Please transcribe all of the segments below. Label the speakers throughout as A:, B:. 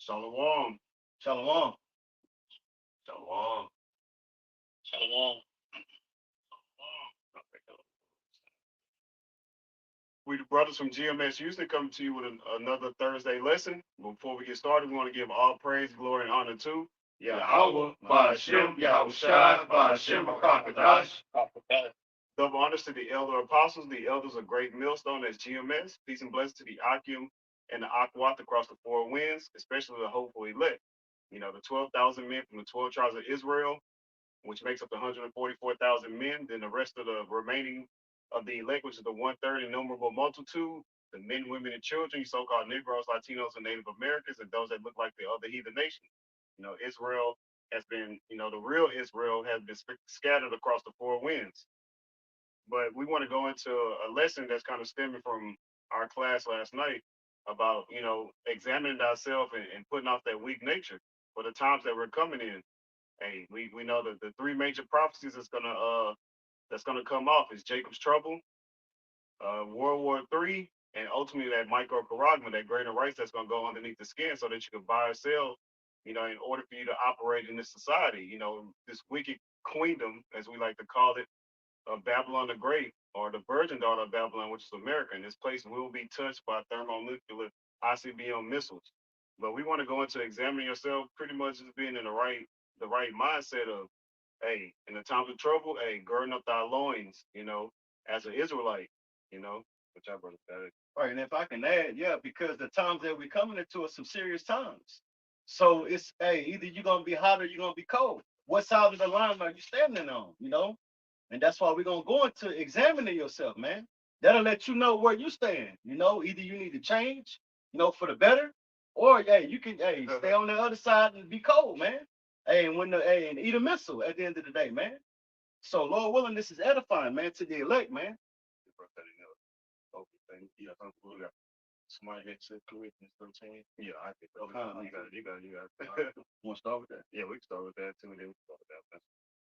A: Shalom.
B: Shalom.
A: Shalom.
C: Shalom.
A: We the brothers from GMS Houston coming to you with another Thursday lesson. Before we get started, we want to give all praise, glory, and honor to
B: Yahweh,
A: Ba'ashem,
B: Yahweh Shai,
A: Ba'ashem,
B: Rakakadash.
A: Double honors to the elder apostles, the elders of Great Millstone as GMS. Peace and blessings to the Akim and the Akwath across the four winds, especially the hopeful elect. The 12,000 men from the 12 tribes of Israel, which makes up the 144,000 men. Then the rest of the remaining of the elect, which is the one-third innumerable multitude, the men, women, and children, so-called Negroes, Latinos, and Native Americans, and those that look like the other heathen nations. Israel has been, the real Israel has been scattered across the four winds. But we want to go into a lesson that's kind of stemming from our class last night about, examining ourselves and putting off that weak nature for the times that we're coming in. Hey, we know that the three major prophecies that's gonna come off is Jacob's trouble, World War III, and ultimately that microcaragma, that greater rights that's gonna go underneath the skin, so that you can buy or sell, in order for you to operate in this society, this wicked queendom, as we like to call it, of Babylon the Great, or the virgin daughter of Babylon, which is America. And this place will be touched by thermonuclear ICBM missiles. But we want to go into examining yourself, pretty much as being in the right mindset of, hey, in the times of trouble, hey, girding up thy loins, as an Israelite, which I brother that is.
B: Right, and if I can add, yeah, because the times that we're coming into are some serious times. So it's either you're gonna be hot or you're gonna be cold. What side of the line are you standing on? And that's why we're gonna go into examining yourself, man. That'll let you know where you stand. Either you need to change, for the better, or you can stay on the other side and be cold, man. And eat a missile at the end of the day, man. So Lord willing, this is edifying, man, to the elect, man.
A: Yeah, somebody had said Corinthians 13. Yeah, I think you got it.
B: Want to start with that?
A: Yeah, we can start with that too. Then we can start with that.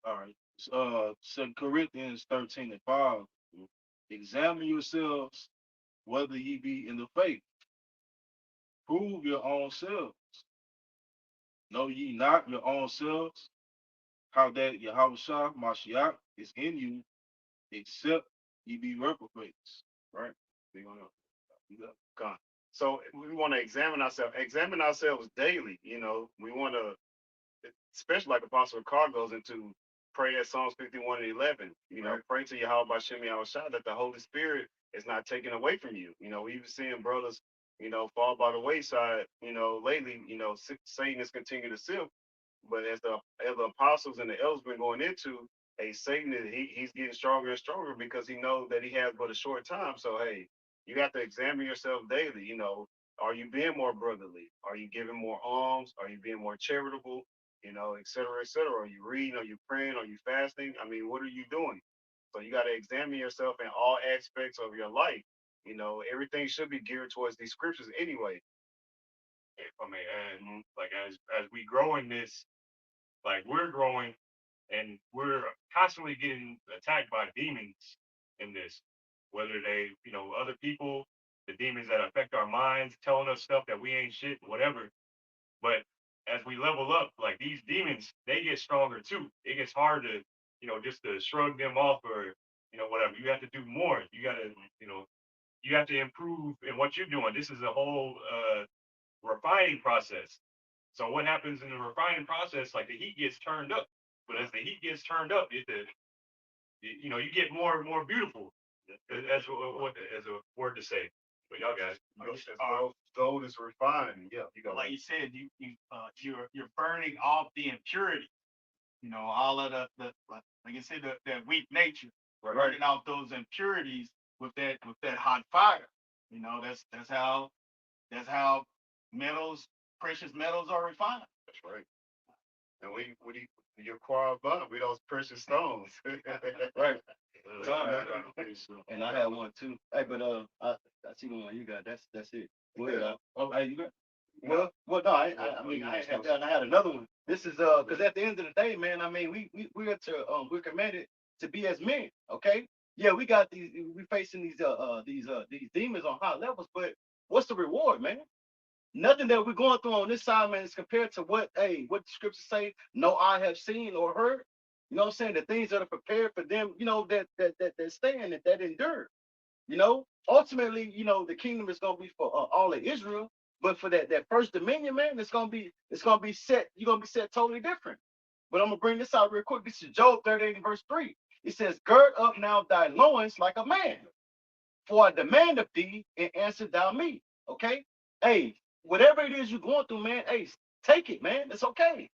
C: All right. 2 Corinthians 13:5. Examine yourselves whether ye be in the faith. Prove your own selves. Know ye not your own selves, how that Yahweh Shah Mashiach is in you, except ye be reprobates.
A: Right? We gonna go. So we want to examine ourselves daily. We want to, especially like Apostle Carr goes into, pray at Psalms 51 and 11.
B: Right.
A: Pray to Yahweh Bashem Yahweh Shah that the Holy Spirit is not taken away from you. We've seen brothers, fall by the wayside. Lately, Satan is continuing to sift. But as the apostles and the elders been going into, hey, Satan he's getting stronger and stronger because he knows that he has but a short time. So hey, you got to examine yourself daily. Are you being more brotherly? Are you giving more alms? Are you being more charitable? Et cetera, et cetera. Are you reading? Are you praying? Are you fasting? I mean, what are you doing? So you got to examine yourself in all aspects of your life. Everything should be geared towards these scriptures anyway.
D: If I may add, like as we grow in this, like we're growing and we're constantly getting attacked by demons in this, whether they, other people, the demons that affect our minds, telling us stuff that we ain't shit, whatever. But as we level up, like these demons, they get stronger too. It gets hard to, just to shrug them off or, whatever. You have to do more. You got to, you have to improve in what you're doing. This is a whole refining process. So what happens in the refining process? Like the heat gets turned up, but as the heat gets turned up, you get more and more beautiful. That's what as a word to say. But y'all guys,
A: Gold is refined. Yeah, you got
C: Like you said, you're burning off the impurity. All of the like you said, that weak nature, burning off those impurities with that hot fire. That's how metals, precious metals are refined.
A: That's right. And we your choir bond, we those precious stones.
B: Right.
A: So,
B: And I had one too. Hey, but I see one you got. That's it. Go ahead.
C: Oh,
B: Hey, you got? Well, no, I mean, I had that, and I had another one. This is because at the end of the day, man, I mean, we're commanded to be as men. Okay. Yeah, we got we facing these demons on high levels, but what's the reward, man? Nothing that we're going through on this side, man, is compared to what the scriptures say, no eye have seen or heard. You know what I'm saying? The things that are prepared for them, that stand, that endure. Ultimately, the kingdom is gonna be for all of Israel, but for that first dominion, man, it's gonna be set. You're gonna be set totally different. But I'm gonna bring this out real quick. This is Job 38 verse 3. It says, "Gird up now thy loins like a man, for I demand of thee, and answer thou me." Okay, hey, whatever it is you're going through, man, hey, take it, man. It's okay.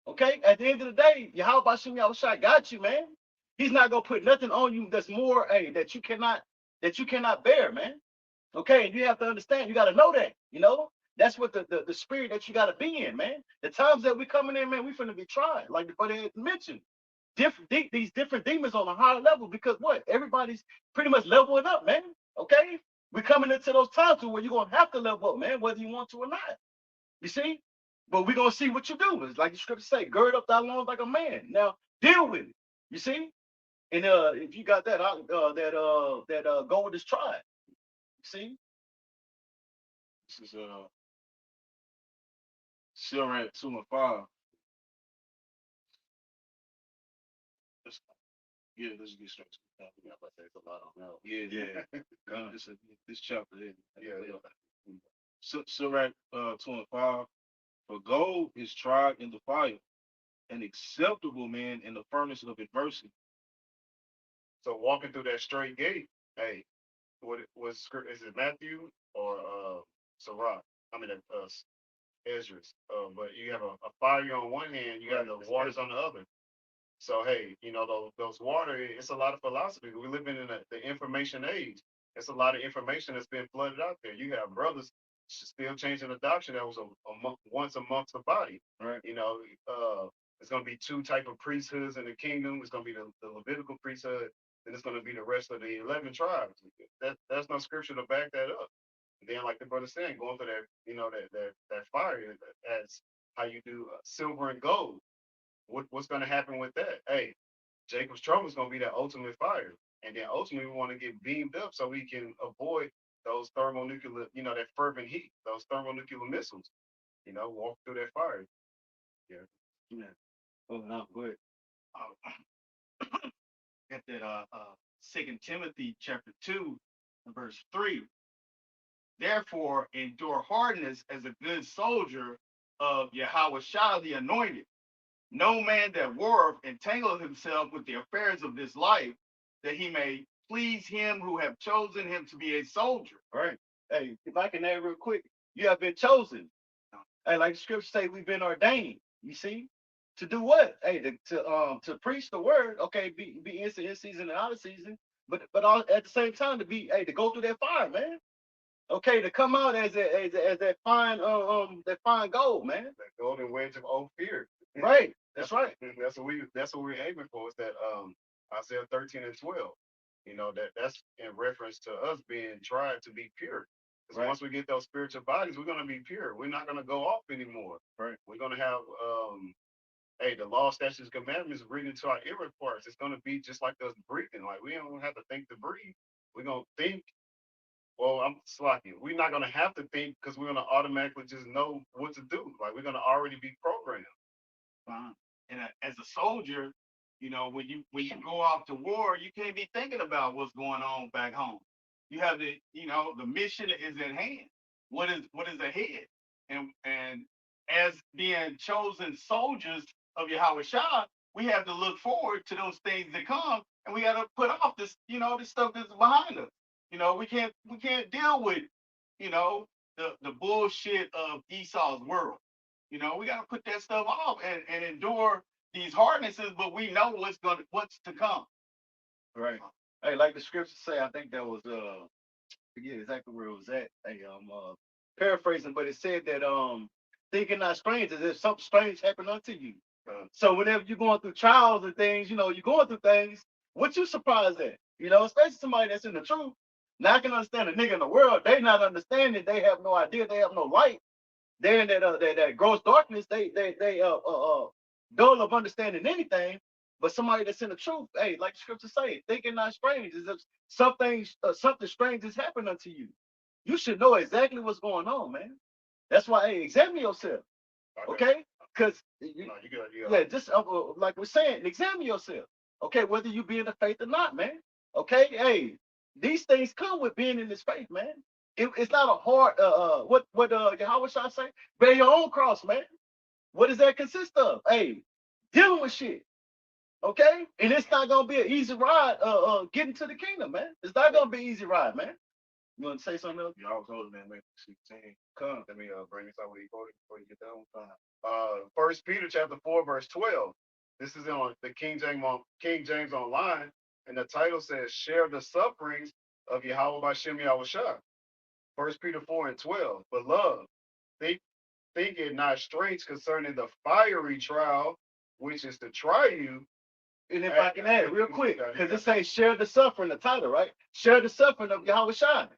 B: Okay, at the end of the day, Yahweh Bashim Yahushua got you, man. He's not gonna put nothing on you that's more, hey, that you cannot bear, man. Okay, and you have to understand, you got to know that, that's what the spirit that you got to be in, man. The times that we coming in, man, we finna be tried, like the brother mentioned. These different demons on a higher level, because what? Everybody's pretty much leveling up, man. Okay, we're coming into those times where you're gonna have to level up, man, whether you want to or not. You see, but we're gonna see what you do. It's like the scripture say, gird up thy loins like a man. Now deal with it. You see, and if you got that, gold is tried. See,
C: This is Sirach 2 and 5. Let's, yeah, let's get straight to the point.
B: yeah, but there's a lot on that.
C: Yeah. This chapter here.
B: Yeah.
C: Sirach 2 and 5. For gold is tried in the fire, an acceptable man in the furnace of adversity.
A: So walking through that straight gate, hey, what was script? Is it Matthew or Sirach? I mean, Esdras. But you have a fire on one hand, you got the waters on the other. So hey, those water, it's a lot of philosophy. We live in the information age. It's a lot of information that's been flooded out there. You have brothers still changing the doctrine that was once amongst the body.
B: Right.
A: It's going to be two type of priesthoods in the kingdom. It's going to be the Levitical priesthood, and it's going to be the rest of the 11 tribes. That's no scripture to back that up. And then, like the brother saying, going through that, that fire as how you do silver and gold. What's going to happen with that? Hey, Jacob's trouble is going to be that ultimate fire, and then ultimately we want to get beamed up so we can avoid those thermonuclear, that fervent heat, those thermonuclear missiles. Walk through that fire. Yeah.
B: Yeah. Oh no, good. Got that 2 Timothy chapter 2, verse 3. Therefore, endure hardness as a good soldier of Yahweh Shah the anointed. No man that warreth entangle himself with the affairs of this life, that he may please him who have chosen him to be a soldier. Right. Hey, if I can add real quick, you have been chosen. Hey, like the scriptures say, we've been ordained. You see, to do what? Hey, to preach the word. Okay, be in season and out of season, but all, at the same time to go through that fire, man. Okay, to come out as that fine gold, man.
A: That golden wedge of Ophir.
B: Right. That's right.
A: That's what we're aiming for. Is that Isaiah 13 and 12. That's in reference to us being tried to be pure. Because
B: Right.
A: once we get those spiritual bodies, we're gonna be pure. We're not gonna go off anymore.
B: Right.
A: We're gonna have the law, statutes, commandments written into our inward parts. It's gonna be just like us breathing. Like we don't have to think to breathe. We're gonna think. Well, I'm slacking. We're not gonna have to think because we're gonna automatically just know what to do. Like we're gonna already be programmed.
B: And as a soldier, when you go off to war, you can't be thinking about what's going on back home. You have the mission is at hand. What is ahead? And as being chosen soldiers of Yahweh Shah, we have to look forward to those things that come, and we got to put off this stuff that's behind us. We can't deal with the bullshit of Esau's world. We got to put that stuff off and endure these hardnesses, but we know what's to come. Right. Hey, like the scriptures say, I think that was forget exactly where it was at. Hey, I'm paraphrasing, but it said that thinking not strange as if something strange happened unto you. So whenever you're going through trials and things, you're going through things, what you surprised at? Especially somebody that's in the truth. Now I can understand a nigga in the world, they not understanding, they have no idea, they have no light. They're in that gross darkness. They dull of understanding anything. But somebody that's in the truth, hey, like the scripture say, thinking not strange, as if something strange has happened unto you. You should know exactly what's going on, man. That's why, hey, examine yourself, okay? Because
A: No, you got,
B: yeah, just like we're saying, examine yourself, okay? Whether you be in the faith or not, man. Okay, hey, these things come with being in this faith, man. It's not a hard what Yahweh shall I say? Bear your own cross, man. What does that consist of? Hey, dealing with shit. Okay? And it's not gonna be an easy ride getting to the kingdom, man. It's not gonna be an easy ride, man. You want to say something else?
C: Y'all was holding that man 16.
A: come. Let me bring this out where you quoted before you get done. First Peter chapter 4, verse 12. This is on the King James Online, and the title says, "Share the sufferings of Yahweh Bashem Yahushua." First Peter 4 and 12. Beloved, think think it not strange concerning the fiery trial which is to try you.
B: And if I can add real quick, because it says share the suffering, the title, right? Share the suffering of Yahweh Shai.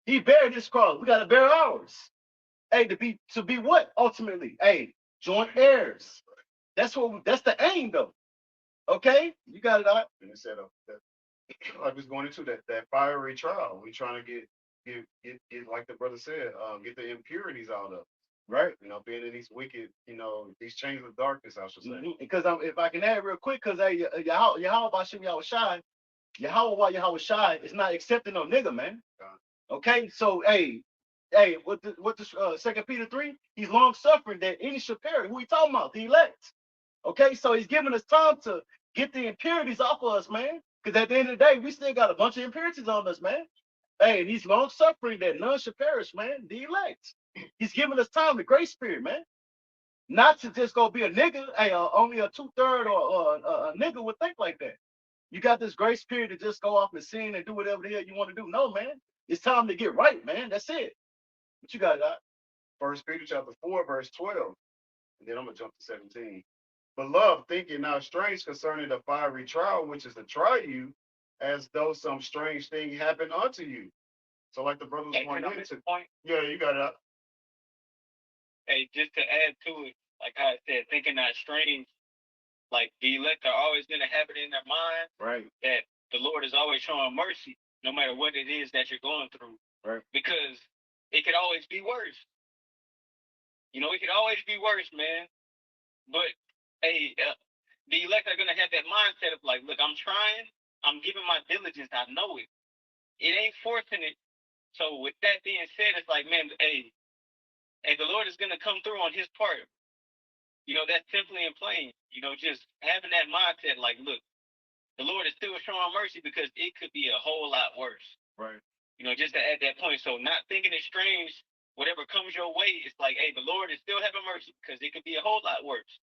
B: He buried his cross. We gotta bear ours. Hey, to be what ultimately? Hey, joint heirs. That's the aim though. Okay? You got it out.
A: And it said that like was going into that fiery trial. We trying to get like the brother said, get the impurities out of.
B: Right.
A: You know, being in these wicked, these chains of darkness, I should say.
B: Because if I can add real quick, because hey, Yahweh Bashem Yahweh Shai, Yahweh Shai is not accepting no nigga, man. Okay, so what the 2 Peter 3, he's long suffering that any should perish. Who he talking about? The elect. Okay, so he's giving us time to get the impurities off of us, man. Because at the end of the day, we still got a bunch of impurities on us, man. Hey, and he's long suffering that none should perish, man. The elect. He's giving us time, the grace spirit, man. Not to just go be a nigga. Hey, only a 2/3 or a nigga would think like that. You got this grace period to just go off and sin and do whatever the hell you want to do. No, man. It's time to get right, man. That's it. What you got, Doc?
A: First Peter chapter 4, verse 12. And then I'm gonna jump to 17. Beloved, think it not strange concerning the fiery trial, which is to try you, as though some strange thing happened unto you. So like the brother was pointing into.
E: Point.
A: Yeah, you got it.
E: Hey, just to add to it, like I said, thinking that strange, like the elect are always going to have it in their mind,
B: right,
E: that the Lord is always showing mercy, no matter what it is that you're going through,
B: right,
E: because it could always be worse. It could always be worse, man. But hey, the elect are going to have that mindset of like, look, I'm trying, I'm giving my diligence, I know it. It ain't forcing it. So with that being said, it's like, man, hey, the Lord is going to come through on his part. That's simply and plain. Just having that mindset, like, look, the Lord is still showing mercy because it could be a whole lot worse.
B: right.
E: Just to add that point. So not thinking it's strange, whatever comes your way, it's like, hey, the Lord is still having mercy because it could be a whole lot worse.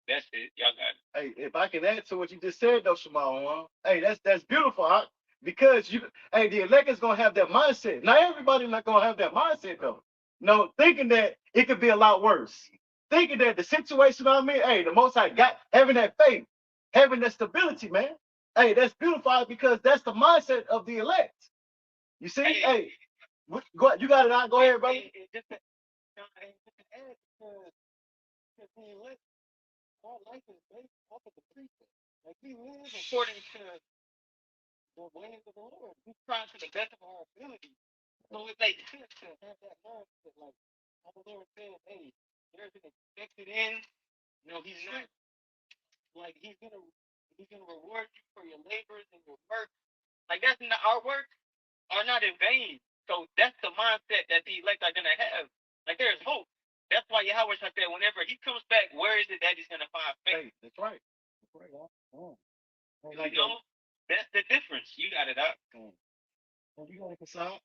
E: That's it. Y'all got
B: it. Hey, if I can add to what you just said, though, Shimon, hey, that's beautiful, huh? Because the elect is gonna have that mindset. Not everybody not gonna have that mindset though. No, thinking that it could be a lot worse. Thinking that the situation I'm in, hey, the most High got having that faith, having that stability, man. Hey, that's beautiful because that's the mindset of the elect. You see, hey, go, you got it out. Go ahead, brother.
E: just to add, because the elect, our life is based off of the precept. Like we live according to the ways of the Lord. We try to the best of our ability. So it makes sense to have that mindset, like how the Lord says, hey, there's an expected end. He's not like he's gonna reward you for your labors and your work. Like that's not our work are not in vain. So that's the mindset that the elect are gonna have. Like there's hope. That's why Yahweh said that whenever he comes back, where is it that he's gonna find faith?
B: Hey, that's right. That's right. Oh.
E: That's the difference. You got it out.
B: You got it, Kassan.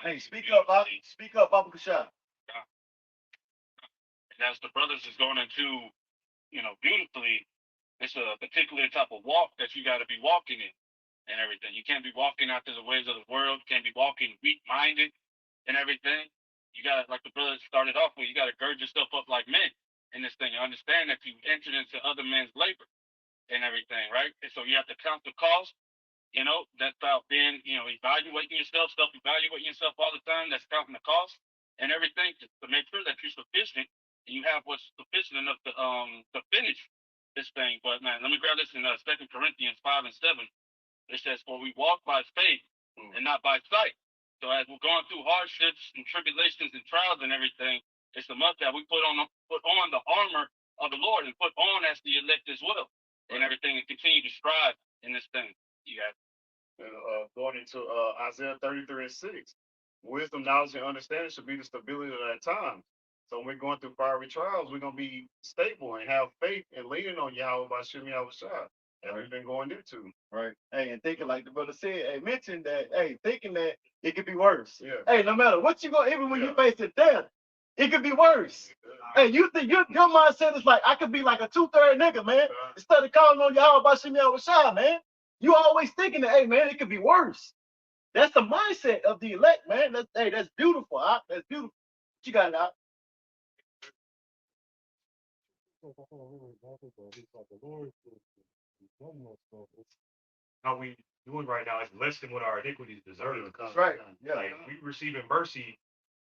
B: Hey, speak up, Papa Kashan.
E: And as the brothers is going into, beautifully, it's a particular type of walk that you got to be walking in and everything. You can't be walking after the ways of the world. You can't be walking weak-minded and everything. You got to, like the brothers started off with, you got to gird yourself up like men in this thing. You understand that you entered into other men's labor and everything, right? And so you have to count the cost. That's about being, evaluating yourself, self-evaluating yourself all the time. That's counting the cost and everything to make sure that you're sufficient and you have what's sufficient enough to finish this thing. But man, let me grab this in 2 Corinthians 5 and 7. It says, "For we walk by faith and not by sight." So as we're going through hardships and tribulations and trials and everything, it's a must that we put on the armor of the Lord and put on as the elect as well and everything and continue to strive in this thing. You got
A: And, going into Isaiah 33 and 6. Wisdom, knowledge, and understanding should be the stability of that time. So when we're going through fiery trials, we're going to be stable and have faith and leaning on Yahweh by Shimmy Shah, as we've been going into.
B: Right. Hey, and thinking like the brother said, hey, mentioned that, hey, thinking that it could be worse.
A: Yeah.
B: Hey, no matter what you go, even when
A: Yeah.
B: you face death, it could be worse. Hey, you think your mindset is like, I could be like a 2/3 nigga, man. Instead of calling on Yahweh by Shimmy Shah, man. You always thinking that, hey, man, it could be worse. That's the mindset of the elect, man. That's beautiful. That's beautiful. What you got, Doc?
D: How we doing right now is less than what our iniquities deserve.
B: That's right. Yeah.
D: Like we receiving mercy,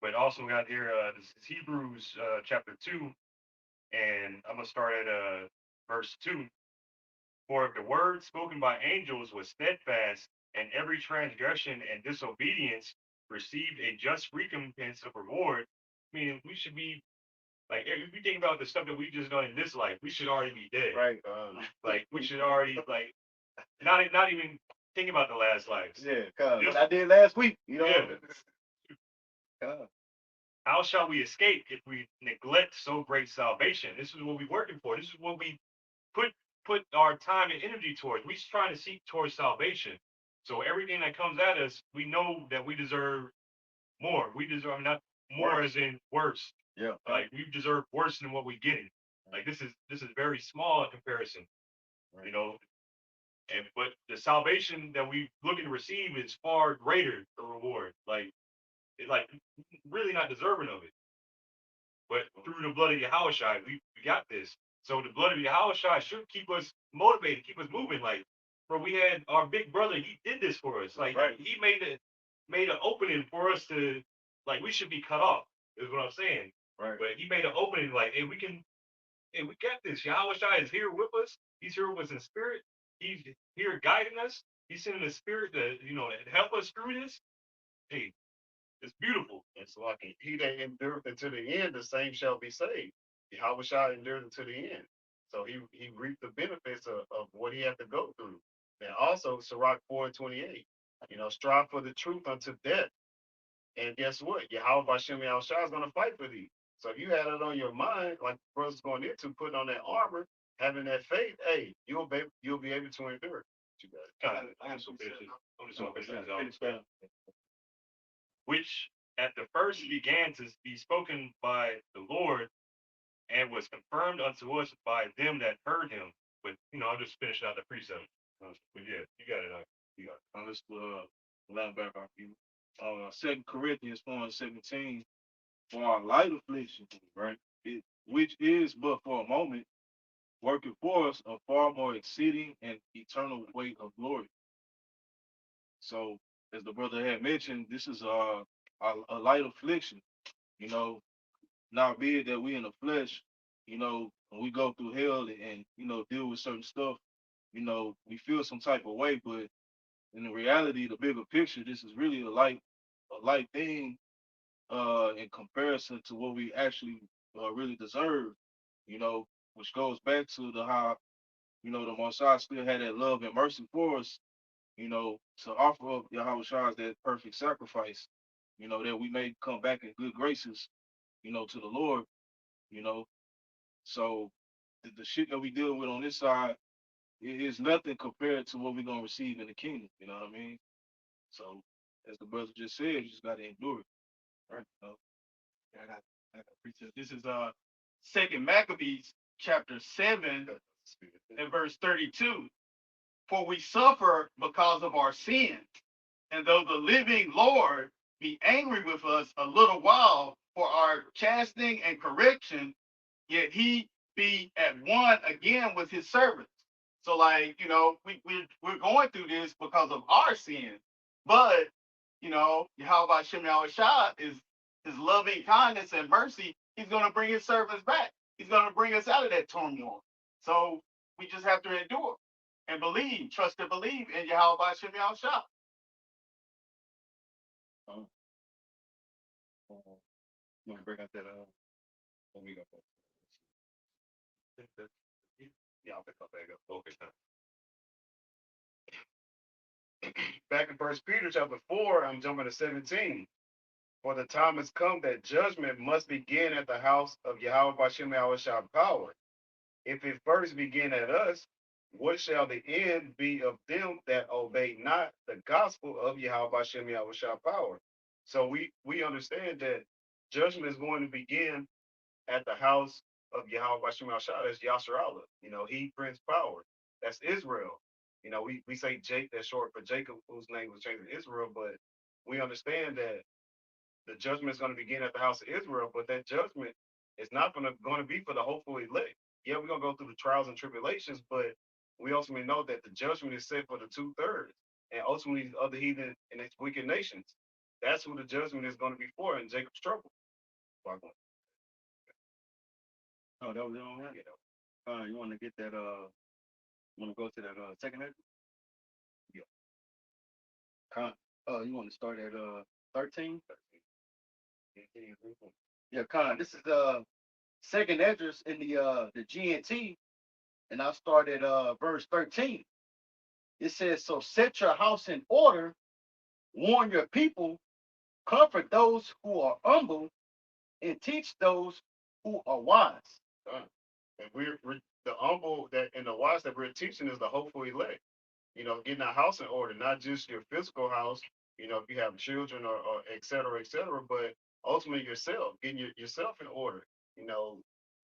D: but also got here this is Hebrews chapter 2, and I'm gonna start at verse 2. For if the word spoken by angels was steadfast, and every transgression and disobedience received a just recompense of reward, I mean, we should be like, if you think about the stuff that we just done in this life, we should already be dead.
B: Right.
D: Like, we should already, like, not even think about the last lives.
B: Yeah, what I did last week, you know.
D: Yeah. How shall we escape if we neglect so great salvation? This is what we're working for. This is what we put our time and energy towards. We're trying to seek towards salvation. So everything that comes at us, we know that we deserve more. We deserve not more as in worse.
B: Yeah.
D: Like we deserve worse than what we're getting. Like this is very small in comparison. You know, and but the salvation that we looking to receive is far greater the reward. Like it's like really not deserving of it. But through the blood of Yahushua, we got this. So the blood of Yahushua should keep us motivated, keep us moving. Like, bro, we had our big brother, he did this for us. Like he made an opening for us to like we should be cut off, is what I'm saying.
B: Right.
D: But he made an opening like, hey, we got this. Yahushua is here with us. He's here with us in spirit. He's here guiding us. He's sending the spirit to, help us through this. Hey, it's beautiful.
A: It's like he that endureth unto the end, the same shall be saved. Yahweh shall endure unto the end. So he reaped the benefits of what he had to go through. And also, Sirach 4 and 28, strive for the truth unto death. And guess what? Yahweh Bashem Yahushua is going to fight for thee. So if you had it on your mind, like the brother's going into, putting on that armor, having that faith, hey, you'll be able to endure. You got
D: Which at the first began to be spoken by the Lord and was confirmed unto us by them that heard him. But I'll just finish out the precept. But yeah, you got it. You got it.
C: Let's line back our people. 2 Corinthians 4:17. For our light affliction, right? Which is but for a moment, working for us a far more exceeding and eternal weight of glory. So, as the brother had mentioned, this is a light affliction. You know, not be it that we in the flesh, when we go through hell and deal with certain stuff, we feel some type of way, but in the reality, the bigger picture, this is really a light thing in comparison to what we actually really deserve, which goes back to the how, the Messiah still had that love and mercy for us, to offer up Yahweh Shai that perfect sacrifice, that we may come back in good graces, to the Lord, you know. So the shit that we dealing with on this side is nothing compared to what we're gonna receive in the kingdom, you know what I mean? So as the brother just said, you just gotta endure it. Right.
B: Yeah, I got precept. This is Second Maccabees chapter 7 and verse 32. For we suffer because of our sins, and though the living Lord be angry with us a little while for our chastening and correction, yet he be at one again with his servants. So, like, we're going through this because of our sin, but Yahweh Shem Shah is his loving kindness and mercy. He's going to bring his servants back. He's going to bring us out of that turmoil. So we just have to endure and believe, trust and believe in Yahweh Shem Shah. Uh, you want to bring out that? Let me go.
A: Yeah, I'll pick up back up. Okay, back in First Peter chapter 4, I'm jumping to 17. For the time has come that judgment must begin at the house of Yahweh Bashem Yahushua power. If it first begin at us, what shall the end be of them that obey not the gospel of Yahweh Bashem Yahushua power? So we understand that judgment is going to begin at the house of Yahweh Bashem Yahushua. That's Yasharallah. He brings power. That's Israel. We say Jake, that's short for Jacob, whose name was changed to Israel, but we understand that the judgment is going to begin at the house of Israel, but that judgment is not going to be for the hopeful elect. Yeah, we're going to go through the trials and tribulations, but we ultimately know that the judgment is set for the 2/3, and ultimately the other heathen and its wicked nations. That's who the judgment is going to be for in Jacob's trouble.
B: Oh, that was on that. You want to get that? You want to go to that second head? Yeah. You want to start at 13? Yeah, this is the second address in the GNT, and I'll start at verse 13. It says, "So set your house in order, warn your people, comfort those who are humble, and teach those who are wise."
A: And we're the humble that and the wise that we're teaching is the hopeful elect. Getting a house in order, not just your physical house, if you have children or et cetera, but ultimately yourself, getting yourself in order,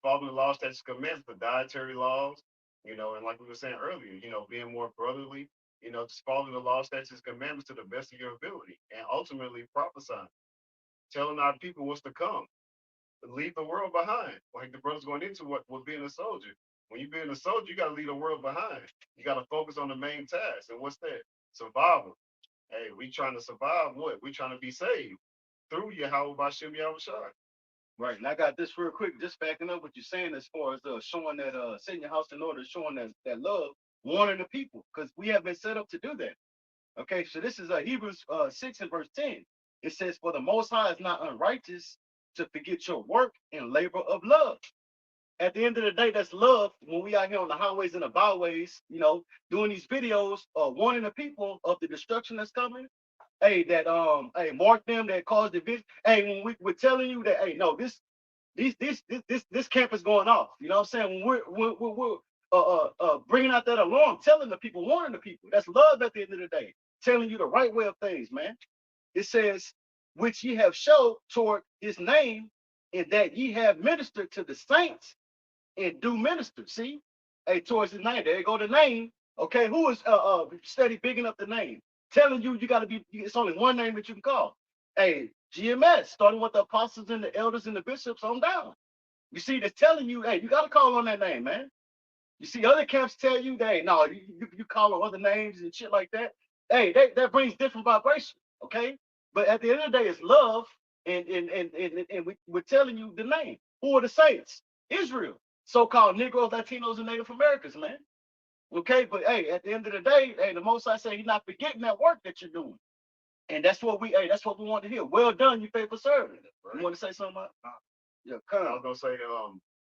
A: following the laws, statutes, commandments, the dietary laws, and like we were saying earlier, being more brotherly, just following the laws, statutes, commandments to the best of your ability, and ultimately prophesying, telling our people what's to come, leave the world behind. Like the brothers going into what being a soldier. When you being a soldier, you got to leave the world behind. You got to focus on the main task. And what's that? Survival. Hey, we trying to survive what? We trying to be saved through Yahweh Bashem Yahushua.
B: Right, and I got this real quick, just backing up what you're saying as far as showing that setting your house in order, showing that love, warning the people, because we have been set up to do that. Okay, so this is Hebrews 6 and verse 10. It says, "For the Most High is not unrighteous to forget your work and labor of love." At the end of the day, that's love. When we out here on the highways and the byways, doing these videos, warning the people of the destruction that's coming. Hey, hey, mark them that caused the vision. Hey, when we're telling you that, hey, no, this camp is going off. You know what I'm saying? When we're bringing out that alarm, telling the people, warning the people. That's love at the end of the day. Telling you the right way of things, man. It says, "Which ye have showed toward his name, in that ye have ministered to the saints and do minister." See, hey, towards his name. There you go, the name. Okay, who is steady bigging up the name? Telling you got to be. It's only one name that you can call. Hey, GMS, starting with the apostles and the elders and the bishops on down. You see, they're telling you, hey, you got to call on that name, man. You see, other camps tell you, hey, no, you call on other names and shit like that. Hey, that brings different vibration, okay? But at the end of the day, it's love, and we're telling you the name. Who are the saints? Israel, so-called Negroes, Latinos, and Native Americans, man. Okay, but hey, at the end of the day, hey, the Most I say he's not forgetting that work that you're doing. And that's what that's what we want to hear. Well done, you faithful servant. Right. You want to say something about?
A: Yeah, I was gonna say,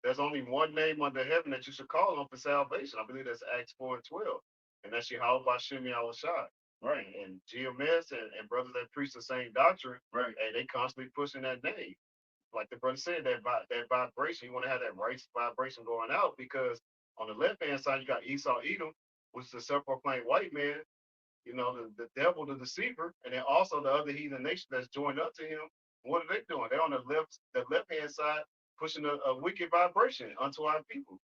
A: there's only one name under heaven that you should call on for salvation. I believe that's Acts 4 and 12, and that's Yahweh Bashem Yahushua. Right. And GMS and brothers that preach the same doctrine, right? And they constantly pushing that name. Like the brother said, that vibration, you want to have that right vibration going out, because on the left hand side you got Esau Edom, which is the self-proclaimed white man, the devil, the deceiver, and then also the other heathen nation that's joined up to him. What are they doing? They're on the left hand side, pushing a wicked vibration unto our people.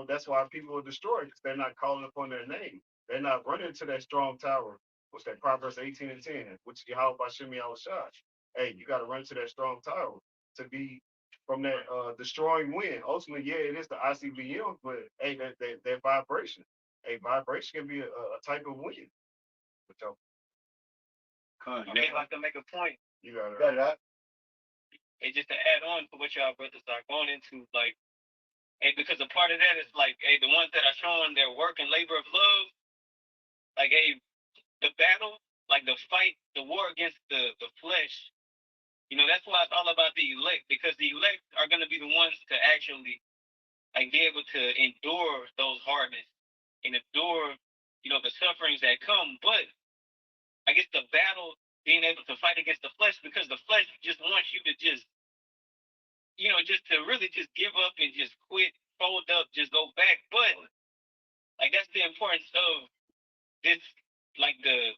A: That's why our people are destroyed, because they're not calling upon their name. They're not running to that strong tower, which that Proverbs 18 and 10, which Yahweh Bashem Yahushua. Hey, you got to run to that strong tower to be from that destroying wind. Ultimately, yeah, it is the ICBM, but hey, that vibration. A vibration can be a type of wind.
E: I'd like to make a point.
A: You got it.
E: Hey, just to add on to what y'all brothers are going into, like, hey, because a part of that is like, hey, the ones that are showing their work and labor of love, like, hey, the battle like the war against the flesh. That's why it's all about the elect, because the elect are going to be the ones to actually like be able to endure those hardness and endure, the sufferings that come. But I guess the battle, being able to fight against the flesh, because the flesh just wants you to just, just to really just give up and just quit, fold up, just go back. But like that's the importance of this, like the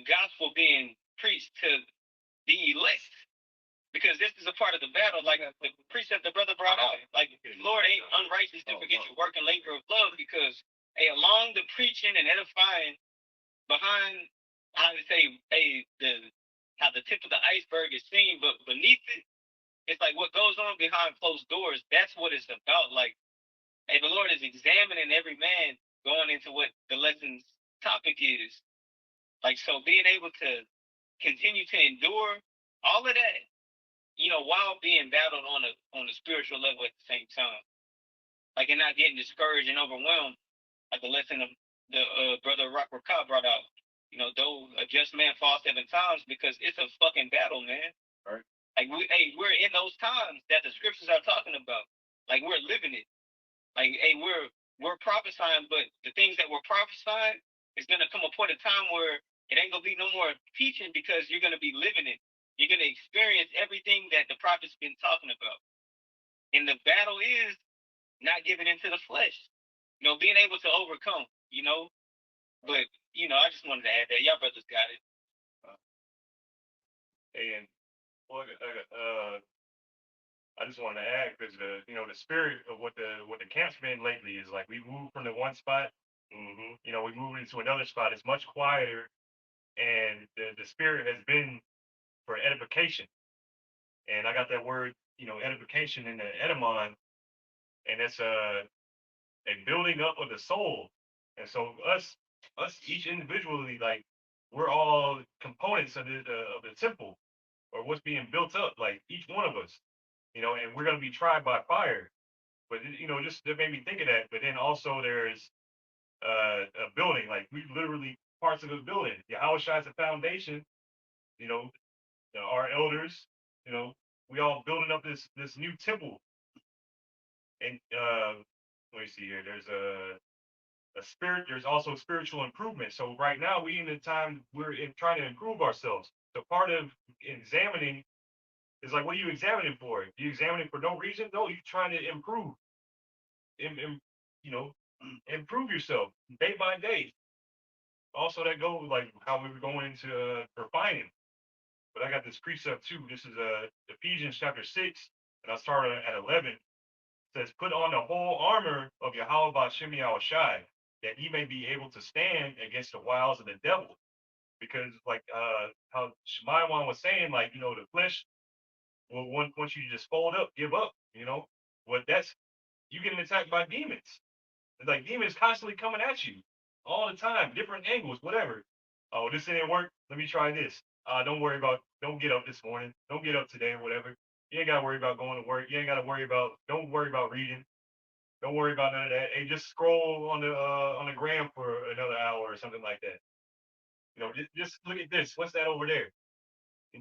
E: gospel being preached to the elect, because this is a part of the battle. Like the precept the brother brought out, like Lord ain't unrighteous to forget your work and labor of love, because along the preaching and edifying behind, how to say, how the tip of the iceberg is seen, but beneath it, it's like what goes on behind closed doors. That's what it's about. Like, the Lord is examining every man going into what the lesson's topic is. Like, so being able to continue to endure all of that, while being battled on a spiritual level at the same time, like, and not getting discouraged and overwhelmed, like the lesson of the brother Rock Rakah brought out. Though a just man falls 7 times, because it's a fucking battle, man.
B: Right.
E: Like we're in those times that the scriptures are talking about. Like we're living it. Like we're prophesying, but the things that we're prophesying is gonna come a point in time where it ain't gonna be no more teaching, because you're gonna be living it. You're gonna experience everything that the prophet's been talking about. And the battle is not giving into the flesh. Being able to overcome. But I just wanted to add that. Y'all brothers got it.
D: And well, I just wanted to add because the spirit of what the camp's been lately is like we moved from the one spot, we moved into another spot. It's much quieter, and the spirit has been for edification. And I got that word, edification in the etymon, and it's a building up of the soul. And so us each individually, like we're all components of the temple or what's being built up, like each one of us, and we're gonna be tried by fire. But just that made me think of that. But then also there's a building, like we literally parts of a building. Yahweh Shai's a foundation, you know, our elders, we all building up this new temple. And let me see here. There's a spirit. There's also spiritual improvement. So right now we in the time we're trying to improve ourselves. So part of examining is like, what are you examining for? Are you examining for no reason? No, you're trying to improve. Im, you know, improve yourself day by day. Also, that goes like how we were going into refining. But I got this precept too. This is Ephesians chapter 6, and I started at 11. It says, "Put on the whole armor of Yahweh Ba'Shem Yahushai, that ye may be able to stand against the wiles of the devil." Because like how Shemaiah was saying, like the flesh will once you just fold up, give up. What that's you getting attacked by demons. It's like demons constantly coming at you all the time, different angles, whatever. Oh, this didn't work. Let me try this. Don't worry about. Don't get up this morning. Don't get up today or whatever. You ain't got to worry about going to work. You ain't got to worry about. Don't worry about reading. Don't worry about none of that. Hey, just scroll on the gram for another hour or something like that. Just look at this. What's that over there?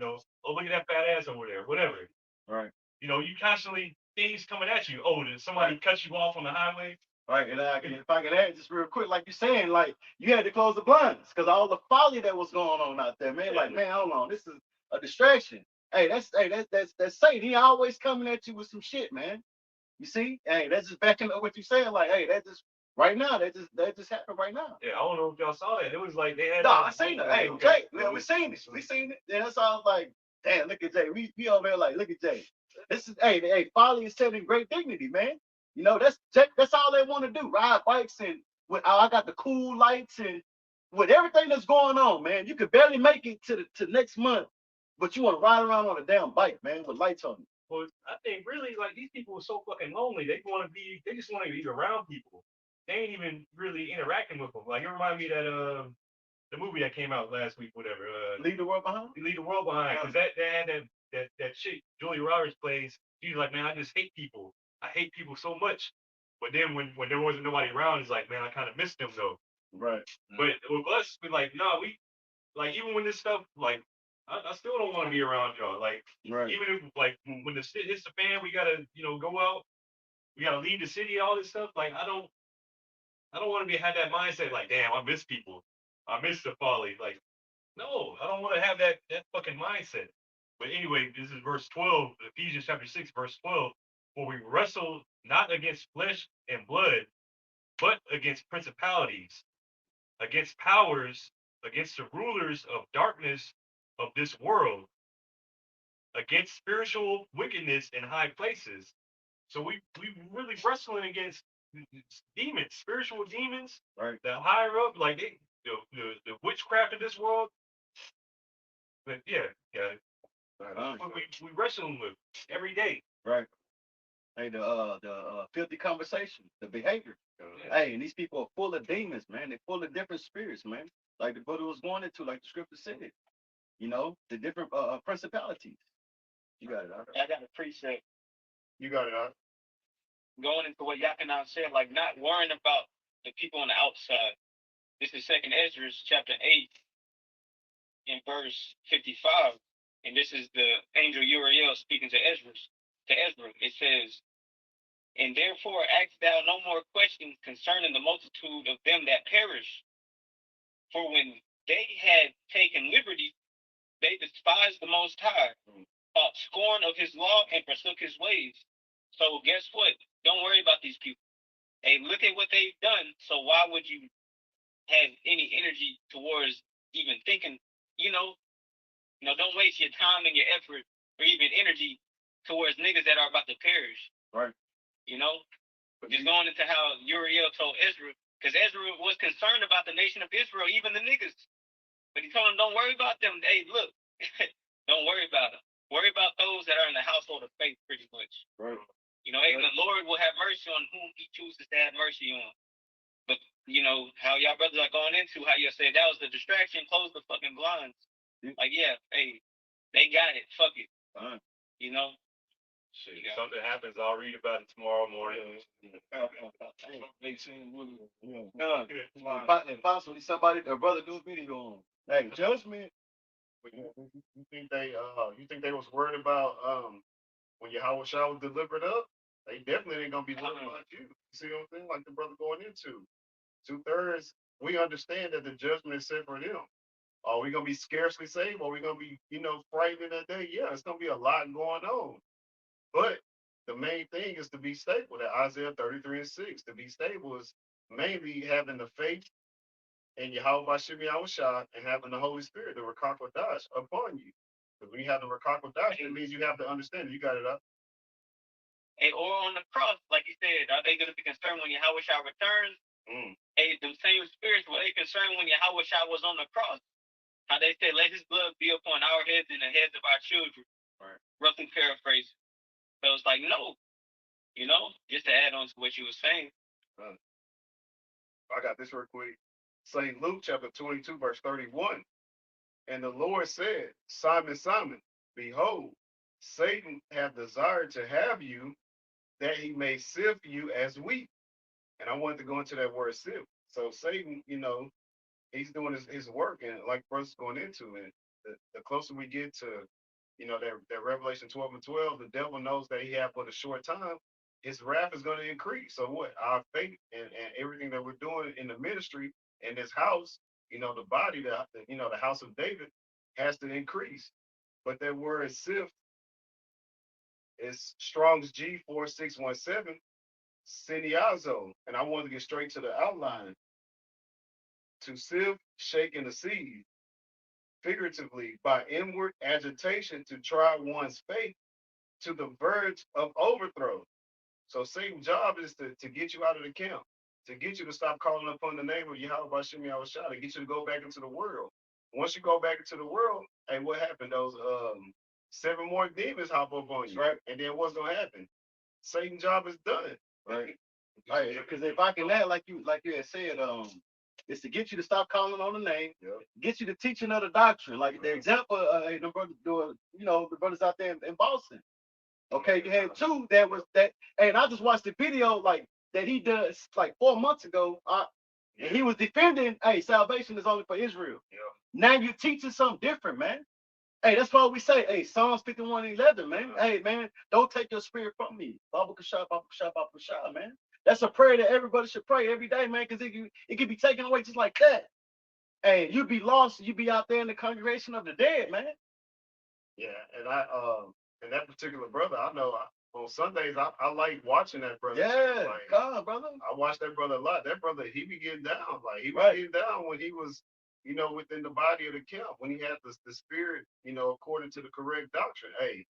D: Oh, look at that fat ass over there. Whatever.
B: Right.
D: You constantly things coming at you. Oh, did somebody cut you off on the highway?
B: Right, and if I can add just real quick, like you're saying, like you had to close the blinds because all the folly that was going on out there, man. Like, man, hold on, this is a distraction. Hey, that's Satan. He always coming at you with some shit, man. You see? Hey, that's just backing up what you're saying. Like, hey, that just right now, that just happened right now.
D: Yeah, I don't know if y'all saw that. It was like they had.
B: No, I seen it. Hey, Jay, man, we seen it. We seen it. And that's all like, damn, look at Jay. We over there like, look at Jay. This is hey, folly is set in great dignity, man. That's all they want to do. Ride bikes and with I got the cool lights and with everything that's going on, man. You could barely make it to next month, but you want to ride around on a damn bike, man, with lights on it.
D: Well, I think really like these people are so fucking lonely. They just want to be around people. They ain't even really interacting with them. Like it reminded me that the movie that came out last week, whatever.
B: Leave the world behind.
D: Leave the world behind, because that they had that chick Julia Roberts plays. She's like, man, I just hate people. I hate people so much. But then when there wasn't nobody around, it's like, man, I kind of miss them though.
B: Right.
D: But with us, we're like, no, like even when this stuff like I still don't want to be around y'all. Like
B: Right.
D: even if like when the shit hits the fan, we gotta go out, we gotta leave the city, all this stuff. Like I don't want to be have that mindset. Like damn, I miss people, I miss the folly. Like no, I don't want to have that fucking mindset. But anyway, this is verse 12, Ephesians chapter 6, verse 12. For we wrestle not against flesh and blood, but against principalities, against powers, against the rulers of darkness of this world, against spiritual wickedness in high places. So we really wrestling against demons, spiritual demons,
B: Right.
D: the higher up, like the witchcraft of this world. But yeah,
B: Right.
D: what we wrestling with every day.
B: Right. Hey, the filthy conversation, the behavior.
D: Yeah.
B: Hey, and these people are full of demons, man. They're full of different spirits, man. Like the brother was going into, like the scripture said. You know, the different principalities. You got it. Huh?
E: I got a precept
A: You got it, out.
E: going into what Yakanan said, like not worrying about the people on the outside. This is Second Ezra chapter 8 in verse 55, and this is the angel Uriel speaking to Ezra. To Ezra, it says, "And therefore ask thou no more questions concerning the multitude of them that perish, for when they had taken liberty, they despised the Most High, thought scorn of His law, and forsook His ways." So guess what? Don't worry about these people. Hey, look at what they've done. So why would you have any energy towards even thinking? You know, don't waste your time and your effort or even energy towards niggas that are about to perish.
B: Right.
E: You know, just going into how Uriel told Ezra, because Ezra was concerned about the nation of Israel, even the niggas. But he told him, don't worry about them. Hey, look, don't worry about them. Worry about those that are in the household of faith, pretty much.
B: Right.
E: Hey, the Lord will have mercy on whom He chooses to have mercy on. But how y'all brothers are going into how you said that was the distraction. Close the fucking blinds. Like, yeah, hey, they got it. Fuck it.
B: Fine.
D: Shit, if something happens, I'll read about it tomorrow morning.
C: They seen Willie.
B: Possibly somebody, a brother do a video on. Hey, judgment.
A: You think they was worried about when Yahweh Shah was delivered up? They definitely ain't gonna be worried about you. You see what I'm saying? Like the brother going into 2/3, we understand that the judgment is set for them. Are we gonna be scarcely saved? Are we gonna be, frightened in that day? Yeah, it's gonna be a lot going on. But the main thing is to be stable. That Isaiah 33:6. To be stable is mainly having the faith in Yahweh Bashem Yahushua and having the Holy Spirit, the Rakakwadash, upon you. Because when you have the Rakakwadash, it means you have to understand it. You got it up.
E: Hey, or on the cross, like you said, are they going to be concerned when Yahweh Shah returns? Hey, them same spirits were they concerned when Yahweh Shah was on the cross? How they said, let His blood be upon our heads and the heads of our children.
B: Right.
E: Roughly paraphrasing. So it's like, no, just to add on to what you were saying.
A: I got this real quick. St. Luke chapter 22, verse 31. And the Lord said, Simon, Simon, behold, Satan hath desired to have you, that he may sift you as wheat. And I wanted to go into that word sift. So Satan, he's doing his work, and like brothers going into it, the closer we get to, that Revelation 12 and 12, the devil knows that he have but a short time. His wrath is going to increase. So what? Our faith and everything that we're doing in the ministry in this house, the body, the house of David has to increase. But that word sift is Strong's G4617, siniazo. And I want to get straight to the outline. To sift, shake, and deceive, figuratively, by inward agitation to try one's faith to the verge of overthrow. So Satan's job is to get you out of the camp, to get you to stop calling upon the name of Yahweh Bashem Yahushua, to get you to go back into the world. Once you go back into the world, hey, what happened? Those 7 more demons hop up on you, right? And then what's gonna happen? Satan's job is done.
B: Right. Right. Because if I can add, like you had said, it's to get you to stop calling on the name, get you to teaching of the doctrine. Like the example, the brother, the brothers out there in Boston. Okay, you had 2 that was that, and I just watched the video like that he does like 4 months ago. And he was defending, hey, salvation is only for Israel.
D: Yeah.
B: Now you're teaching something different, man. Hey, that's why we say, hey, Psalms 51:11, man. Hey, man, don't take your spirit from me. Baba Kashah, Baba Kashah, Baba Kashah, man. That's a prayer that everybody should pray every day, man, because it can be taken away just like that. Hey, you'd be lost, you'd be out there in the congregation of the dead, man.
A: Yeah, and and that particular brother, I know on Sundays I like watching that brother.
B: Yeah,
A: Like
B: God, brother.
A: I watch that brother a lot. That brother, he be getting down. Like he be
B: Right.
A: getting down when he was, within the body of the camp, when he had the spirit, according to the correct doctrine. Hey,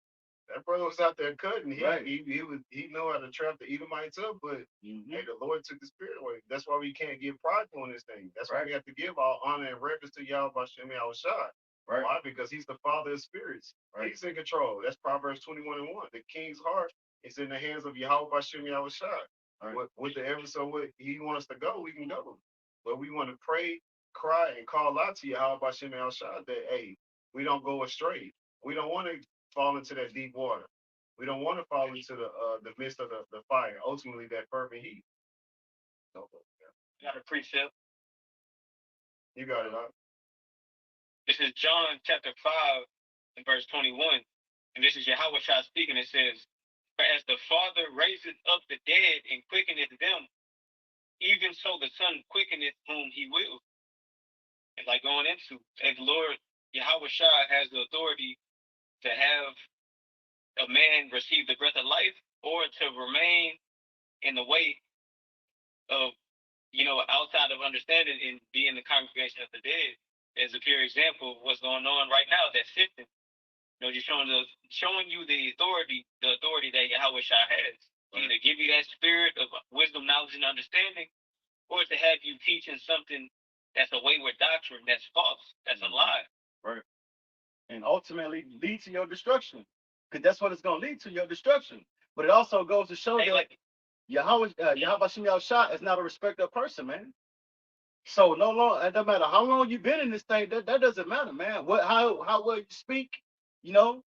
A: that brother was out there cutting.
B: Right.
A: He know how to trap the Edomites up, but
B: Mm-hmm.
A: hey, the Lord took the spirit away. That's why we can't get prideful in this thing. That's why
B: Right.
A: we have to give all honor and reverence to Yahweh Hashem Yahushua.
B: Right.
A: Why? Because he's the father of spirits.
B: Right.
A: He's in control. That's Proverbs 21:1. The king's heart is in the hands of Yahweh Hashem Yahushua.
B: Right.
A: With the ever so what he wants us to go, we can go. But we want to pray, cry, and call out to Yahweh Hashem Yahushua that hey, we don't go astray. We don't want to fall into that deep water. We don't want to fall into the midst of the fire. Ultimately, that fervent heat. So,
E: Got a precept.
A: you got it. Huh?
E: This is John chapter 5 and verse 21. And this is Yahweh Shah speaking. It says, for as the Father raiseth up the dead and quickeneth them, even so the Son quickeneth whom he will. And like going into, and the Lord Yahweh Shah has the authority to have a man receive the breath of life or to remain in the way of, outside of understanding and be in the congregation of the dead as a pure example of what's going on right now that's sifting. Just showing you the authority that Yahweh Shah has. Right. Either give you that spirit of wisdom, knowledge, and understanding, or to have you teaching something that's a wayward doctrine, that's false, that's a lie.
B: Right. And ultimately lead to your destruction. Because that's what it's going to lead to, your destruction. But it also goes to show that Yahweh Shem Yahushua is not a respecter of person, man. So no long, it doesn't matter how long you've been in this thing, that doesn't matter, man. How well you speak,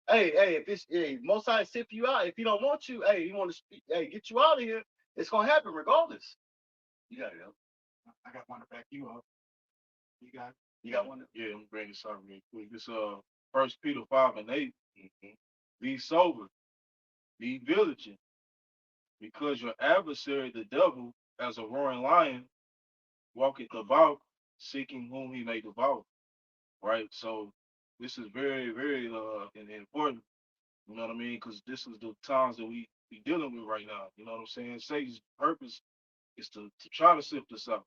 B: Hey, if it's most high sift you out. If he don't want you, hey, he want to speak, hey, get you out of here, it's gonna happen regardless. You got it, yo.
C: I got one to back you up. You got it?
B: You got one?
C: Yeah, I'm bringing this up real quick. This First Peter 5:8. Be sober, be vigilant, because your adversary, the devil, as a roaring lion, walketh about, seeking whom he may devour. Right. So this is very, very important. You know what I mean? Because this is the times that we dealing with right now. You know what I'm saying? Satan's purpose is to try to sift us out.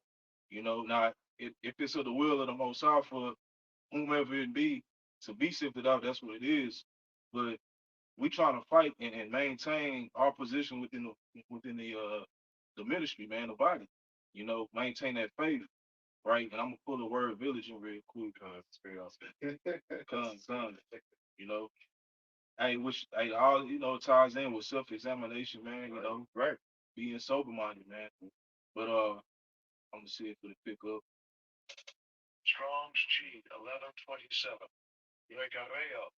C: Now if it's of the will of the Most High for whomever it be to be sifted out, that's what it is. But we trying to fight and maintain our position within the ministry, man, the body. Maintain that faith, right? And I'm gonna pull the word village in real quick.
A: It's very awesome.
C: Come, you know. Hey, which all ties in with self-examination, man.
B: Right.
C: Being sober-minded, man. But I'm gonna see if it'll pick up.
D: Strong's G 1127. Gregareo.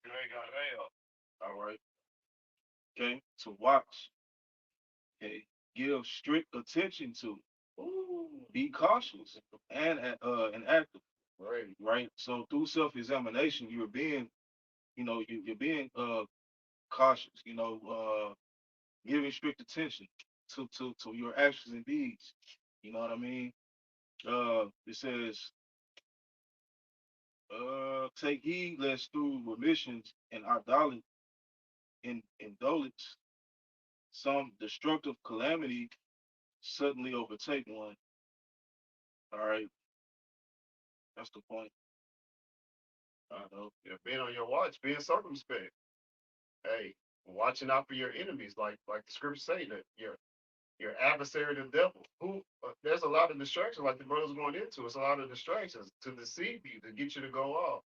D: Gregareo.
C: All right. Okay. To watch. Okay. Give strict attention to.
B: Ooh.
C: Be cautious and active.
B: Right.
C: Right. So through self-examination, you're being, you're being cautious. Giving strict attention to your actions and deeds. You know what I mean? It says, take heed lest through remissions and idolatry and indolence some destructive calamity suddenly overtake one. All right, that's the point.
A: I know. Yeah, being on your watch, being circumspect. Hey, watching out for your enemies, like the scriptures say that your adversary, the devil. Who there's a lot of distractions, like the brothers going into. It's a lot of distractions to deceive you, to get you to go off.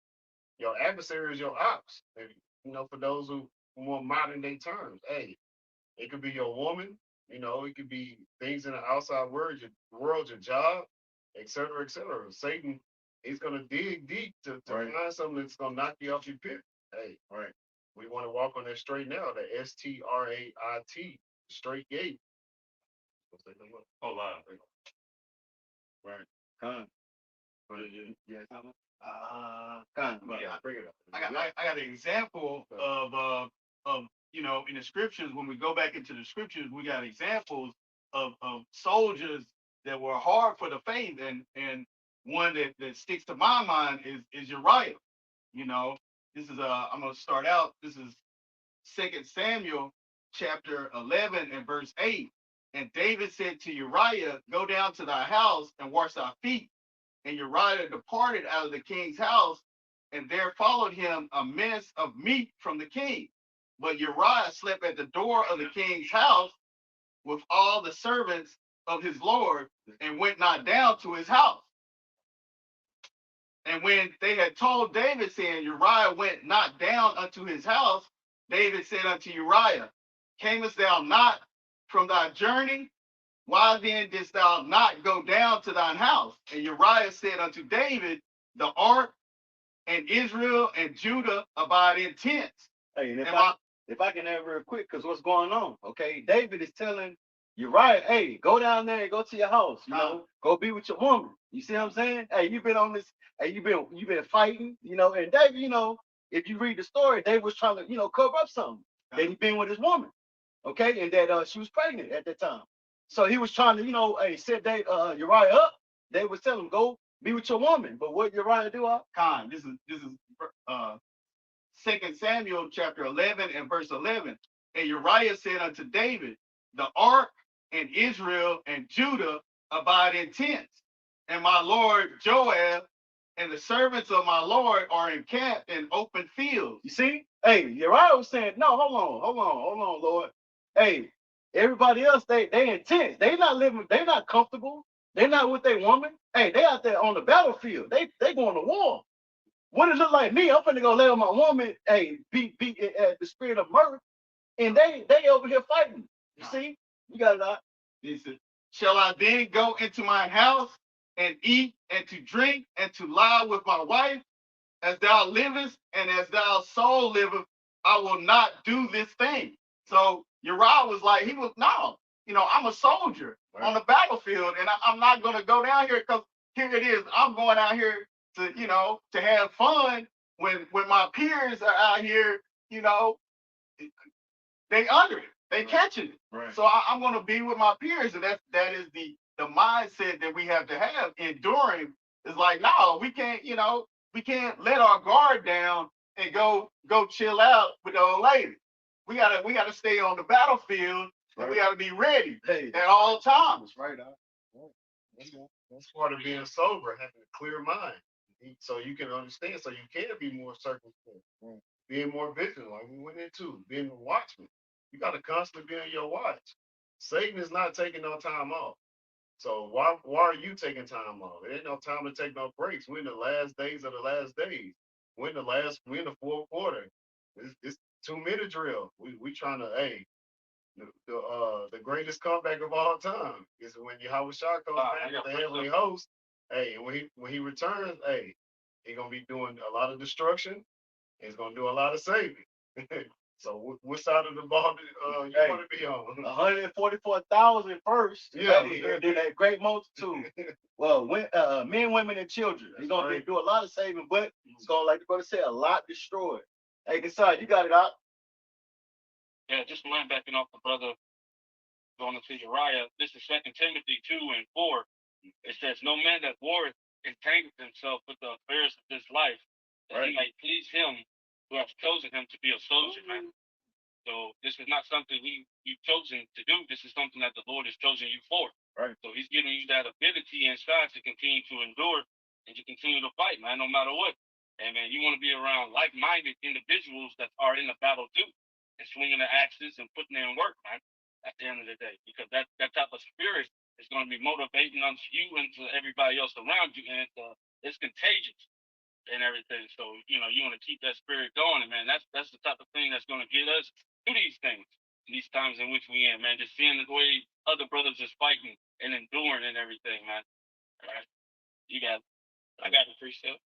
A: Your adversary is your ops. And, for those who want modern day terms, hey, it could be your woman. It could be things in the outside world, your job, et cetera, et cetera. Satan, he's gonna dig deep to
B: Right.
A: find something that's gonna knock you off your pit. Hey,
B: Right.
A: we want to walk on that straight now, the STRAIT, straight gate.
D: Hold on.
C: Right.
B: Con.
C: Yeah.
B: Con.
A: Yeah, bring it up.
F: I got an example of in the scriptures. When we go back into the scriptures, we got examples of soldiers that were hard for the faith, and one that sticks to my mind is Uriah. You know, this is I'm gonna start out. This is 2 Samuel chapter 11 and verse 8. And David said to Uriah, "Go down to thy house and wash thy feet." And Uriah departed out of the king's house, and there followed him a mess of meat from the king. But Uriah slept at the door of the king's house with all the servants of his lord, and went not down to his house. And when they had told David, saying, Uriah went not down unto his house, David said unto Uriah, camest thou not from thy journey? Why then didst thou not go down to thine house? And Uriah said unto David, the ark and Israel and Judah abide in tents.
B: Hey, and
F: Am I
B: if I can add real quick, because what's going on? Okay, David is telling Uriah, hey, go down there and go to your house. Go be with your woman. You see what I'm saying? Hey, you've been on this. Hey, you've been fighting. And David, if you read the story, David was trying to cover up something that he been with his woman. Okay, and that she was pregnant at that time. So he was trying to hey, set Uriah up. They was telling him go be with your woman. But what Uriah do?
F: Con? This is 2 Samuel chapter 11 and verse 11. And Uriah said unto David, the ark and Israel and Judah abide in tents, and my lord Joab and the servants of my lord are encamped in open fields.
B: You see? Hey, Uriah was saying, no, hold on, Lord. Hey, everybody else, they in tents. They not living, they not comfortable. They not with their woman. Hey, they out there on the battlefield. They going to war. What it look like me? I'm finna go lay with my woman. Hey, be at the spirit of murder, and they over here fighting. You see? You got it out.
F: He said, shall I then go into my house and eat and to drink and to lie with my wife? As thou livest and as thou soul liveth, I will not do this thing. So Uriah was like, no, I'm a soldier on the battlefield, and I'm not going to go down here, because here it is. I'm going out here to have fun when my peers are out here, they under it, they catching it.
C: Right.
F: So I'm going to be with my peers, and that is the mindset that we have to have. Enduring is like, no, we can't, we can't let our guard down and go chill out with the old lady. We gotta stay on the battlefield, and we gotta be ready at all times.
B: Right.
A: That's part of being sober, having a clear mind, so you can understand, so you can be more circumspect, being more vigilant, like we went into, being a watchman. You got to constantly be on your watch. Satan is not taking no time off. So why are you taking time off? It ain't no time to take no breaks. We're in the last days of the last days. We're in the fourth quarter. It's 2 minute drill. We trying to the greatest comeback of all time is when Yahweh Shah comes back with the heavenly host. Hey, when he returns, hey, he gonna be doing a lot of destruction. He's gonna do a lot of saving. So what side of the ball you want to be on?
B: 144,000 first.
A: Yeah.
B: And then that great multitude. Well, men, women, and children. He's gonna do a lot of saving, but it's gonna, like the brother said, a lot destroyed. Hey, decide, you got it out.
E: Yeah, just going backing off the brother going into Uriah. This is 2 Timothy 2:4. It says, no man that warreth entangleth himself with the affairs of this life, that he might please him who has chosen him to be a soldier, man. So this is not something you've chosen to do. This is something that the Lord has chosen you for.
B: Right.
E: So he's giving you that ability inside to continue to endure and to continue to fight, man, no matter what. And man, you want to be around like-minded individuals that are in the battle too, and swinging the axes and putting in work, man, at the end of the day. Because that type of spirit is going to be motivating unto you and to everybody else around you, and it's contagious and everything. So, you want to keep that spirit going, and man, that's the type of thing that's going to get us through these things, these times in which we in, man. Just seeing the way other brothers is fighting and enduring and everything, man. All right. You got it. I got the free stuff.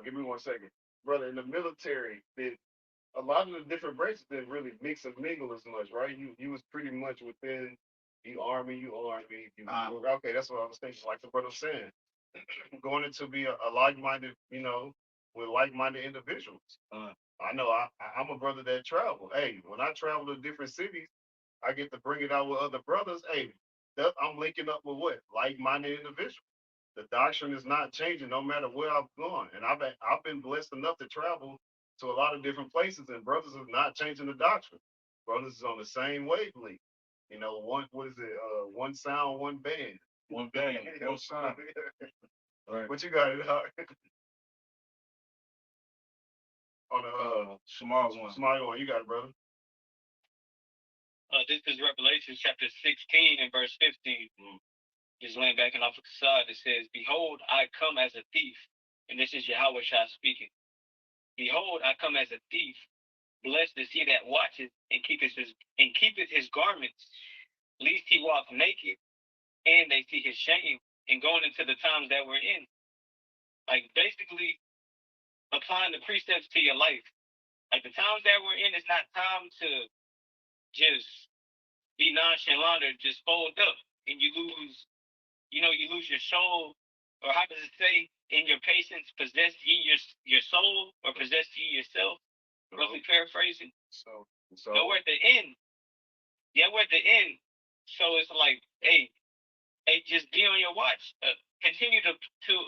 A: Give me 1 second. Brother, in the military, a lot of the different branches didn't really mix and mingle as much, right? You was pretty much within You arm me, you arm me. You,
F: Uh,
A: okay, that's what I was thinking. Like the brother was saying, going into be a like-minded, with like-minded individuals.
B: Uh,
A: I know I'm a brother that travel. Hey, when I travel to different cities, I get to bring it out with other brothers. Hey, I'm linking up with what like-minded individuals. The doctrine is not changing no matter where I've gone, and I've been blessed enough to travel to a lot of different places, and brothers is not changing the doctrine. Brothers is on the same wavelength. One what is it? One sound, one band.
C: One band, one sound.
B: right.
A: What you got it on the
C: Small one.
A: small one? You got it, brother.
E: This is Revelation chapter 16 and verse 15. Just laying back and off the facade, it says, "Behold, I come as a thief," and this is Yahweh Shah speaking. "Behold, I come as a thief. Blessed is he that watches and keepeth his garments, lest he walk naked, and they see his shame." And going into the times that we're in, like basically applying the precepts to your life. Like the times that we're in, it's not time to just be nonchalant or just fold up and you lose your soul, or how does it say, in your patience possess ye your soul, or possess ye yourself, roughly paraphrasing.
A: So
E: No, we're at the end. Yeah, we're at the end. So it's like, hey, just be on your watch. Continue to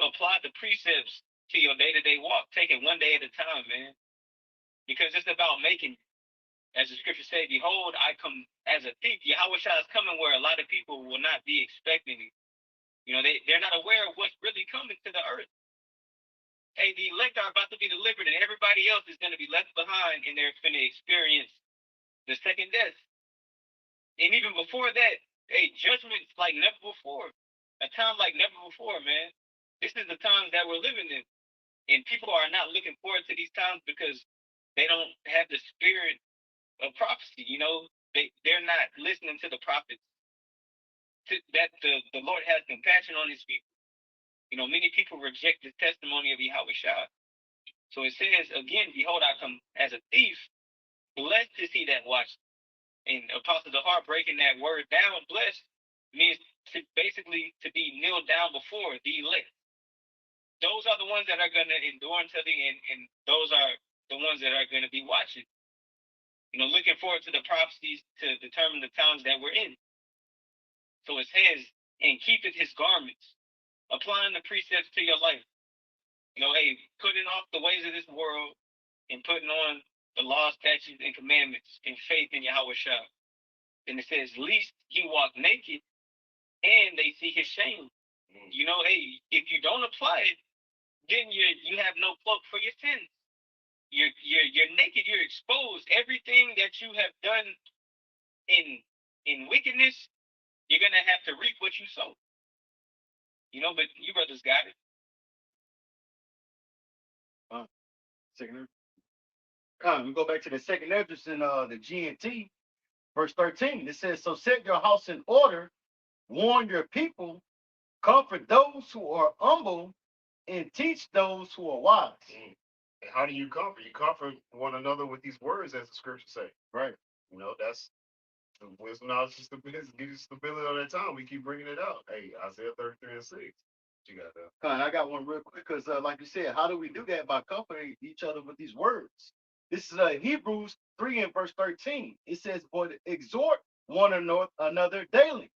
E: apply the precepts to your day-to-day walk. Take it one day at a time, man, because it's about making, as the scripture say, "Behold, I come as a thief." Yahweh Shah is coming where a lot of people will not be expecting it. They're not aware of what's really coming to the earth. Hey, the elect are about to be delivered, and everybody else is going to be left behind, and they're going to experience the second death. And even before that, hey, judgments like never before. A time like never before, man. This is the times that we're living in. And people are not looking forward to these times because they don't have the spirit of prophecy. They're not listening to the prophets. That the Lord has compassion on his people. Many people reject the testimony of Yahweh Shah. So it says again, "Behold, I come as a thief. Blessed is he that watches." And Apostle Dahar breaking that word down, blessed, means basically to be kneeled down before the elect. Those are the ones that are going to endure until the end, and those are the ones that are going to be watching. Looking forward to the prophecies to determine the times that we're in. So it says, "And keepeth his garments," applying the precepts to your life. Hey, putting off the ways of this world and putting on the law, statutes, and commandments in faith in Yahweh Shah. And it says, "Least he walk naked, and they see his shame." Hey, if you don't apply it, then you have no cloak for your sins. You're naked. You're exposed. Everything that you have done in wickedness, you're gonna have to reap what you sow. But you brothers got it.
B: Second. We go back to the second address in the GNT, verse 13. It says, "So set your house in order, warn your people, comfort those who are humble, and teach those who are wise."
A: And how do you comfort? You comfort one another with these words, as the scriptures say.
B: Right.
A: That's the wisdom, knowledge, and stability. Give you stability on that time. We keep bringing it out. Hey, Isaiah 33 and 6. What you got there?
B: I got one real quick because, like you said, how do we do that? By comforting each other with these words. This is Hebrews 3 and verse 13. It says, "But exhort one another daily,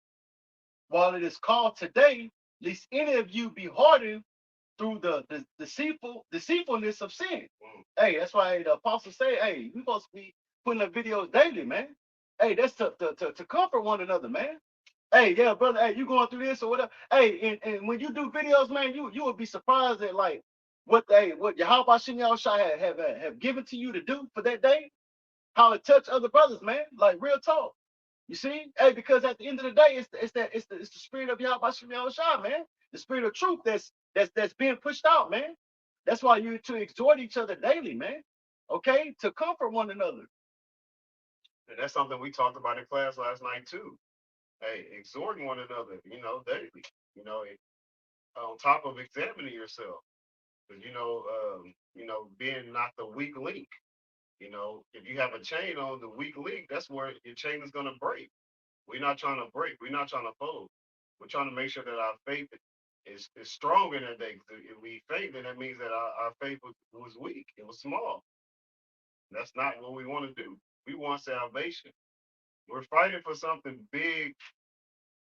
B: while it is called today, lest any of you be hardened through the deceitfulness of sin." Hey, that's why the apostles say, hey, we supposed to be putting up videos daily, man. Hey, that's to comfort one another, man. Hey, yeah, brother, hey, you going through this or whatever. Hey, and when you do videos, man, you would be surprised at like what Yahweh Shem Shai have given to you to do for that day, how it touch other brothers, man. Like real talk. You see? Hey, because at the end of the day, it's the spirit of Yahweh Shem Shai, man. The spirit of truth that's being pushed out, man. That's why you to exhort each other daily, man. Okay, to comfort one another.
A: And that's something we talked about in class last night too. Hey, exhorting one another, daily. On top of examining yourself, because being not the weak link. If you have a chain on the weak link, that's where your chain is going to break. We're not trying to break. We're not trying to fold. We're trying to make sure that our faith is strong in that day. 'Cause if we faith, then that means that our faith was weak. It was small. That's not what we want to do. We want salvation. We're fighting for something big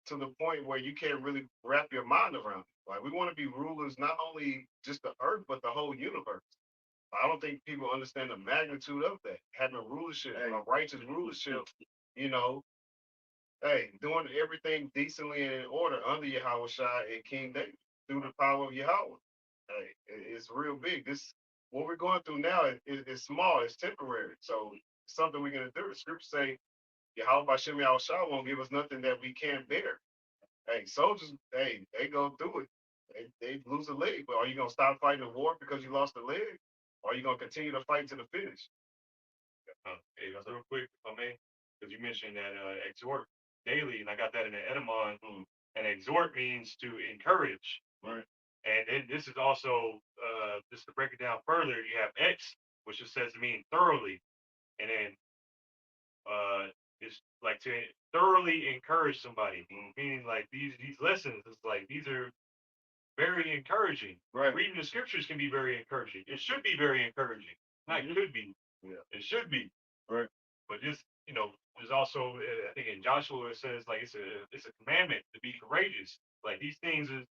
A: to the point where you can't really wrap your mind around it. Like we want to be rulers not only just the earth but the whole universe. I don't think people understand the magnitude of that. Having rulership, a righteous rulership, you know, hey, doing everything decently and in order under Yahweh Shai and King David through the power of Yahweh. Hey, it's real big. This what we're going through now is small, it's temporary. So it's something we're gonna do. The scriptures say Yahweh Bashem Yahweh Shai won't give us nothing that we can't bear. Hey, soldiers, hey, they go through it. They lose a leg, but are you gonna stop fighting the war because you lost a leg? Or are you gonna continue to fight to the finish?
D: Hey, that's real quick, if I may, because you mentioned that exhort daily, and I got that in the Edamon. And exhort means to encourage.
A: Right.
D: And this is also, just to break it down further, you have X, which just says to mean thoroughly. And then it's like to thoroughly encourage somebody, meaning like these lessons, it's like these are very encouraging.
B: Right.
D: Reading the scriptures can be very encouraging. It should be very encouraging. Not could be.
A: Yeah.
D: It should be.
B: Right.
D: But just there's also I think in Joshua it says like it's a commandment to be courageous. Like these things is